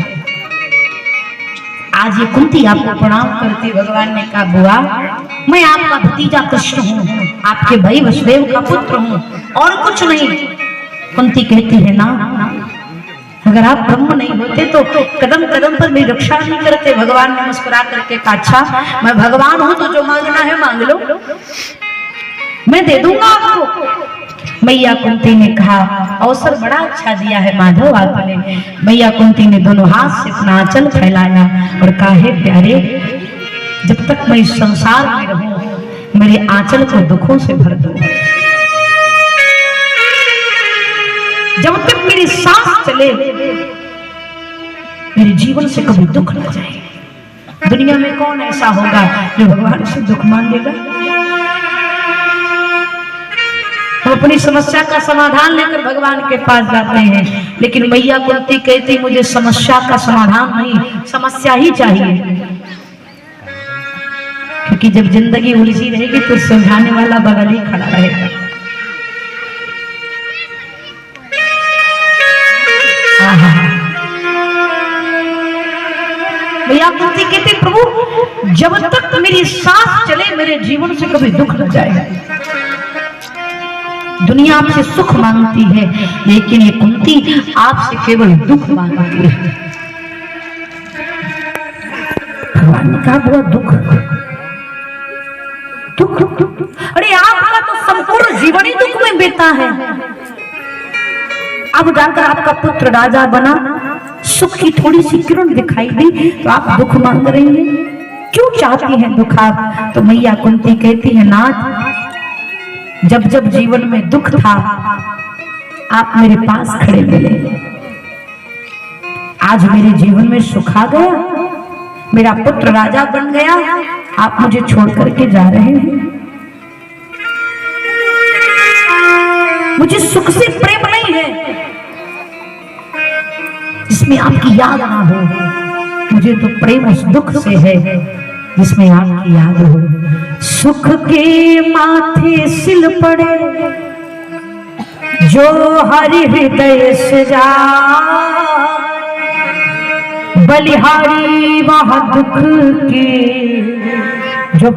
आज ये कुंती आपको प्रणाम करती। भगवान ने कहा बुआ मैं आपका भतीजा कृष्ण हूँ, आपके भाई वसुदेव का पुत्र हूँ, और कुछ नहीं। कुंती कहती है ना, अगर आप ब्रह्म नहीं होते तो कदम कदम पर मेरी रक्षा नहीं करते। भगवान ने मुस्कुरा करके कहा अच्छा मैं भगवान हूं तो जो मांगना है मांग लो, मैं दे दूंगा आपको। मैया कुंती ने कहा अवसर बड़ा अच्छा दिया है माधव आपने। मैया कुंती ने दोनों हाथ से अपना आंचल फैलाया और कहा हे प्यारे, जब तक मैं इस संसार में रहूं मेरे आंचल को दुखों से भर दो। जब तक मेरी सांस चले मेरे जीवन से कभी दुख न जाए। दुनिया में कौन ऐसा होगा जो भगवान से दुख मांगेगा? हम अपनी समस्या का समाधान लेकर भगवान के पास जाते हैं, लेकिन मैया कुंती कहती मुझे समस्या का समाधान नहीं, समस्या ही चाहिए। क्योंकि जब जिंदगी उलझी रहेगी तो सुलझाने वाला बगल ही खड़ा रहेगा। मैया कुंती कहती प्रभु जब तक मेरी सांस चले मेरे जीवन से कभी दुख न जाए। दुनिया आपसे सुख मांगती है, लेकिन ये कुंती आपसे केवल दुख मांगती है। भगवान ने कहा वो दुख दुख दुख, अरे आपका तो संपूर्ण जीवन ही दुख में बीता है। अब जाकर आपका पुत्र राजा बना, सुख की थोड़ी सी किरण दिखाई दी तो आप दुख मांग रही हैं। क्यों चाहती हैं दुख आप? तो मैया कुंती कहती है नाथ, जब जब जीवन में दुख था आप मेरे पास खड़े मिले। आज मेरे जीवन में सुख आ गया, मेरा पुत्र राजा बन गया, आप मुझे छोड़ करके जा रहे हैं। मुझे सुख से प्रेम नहीं है जिसमें आपकी याद ना हो, मुझे तो प्रेम उस दुख से है जिसमें आपकी याद हो। सुख के माथे सिल पड़े जो हरि हृदय से जा, बलिहारी वह दुख की जो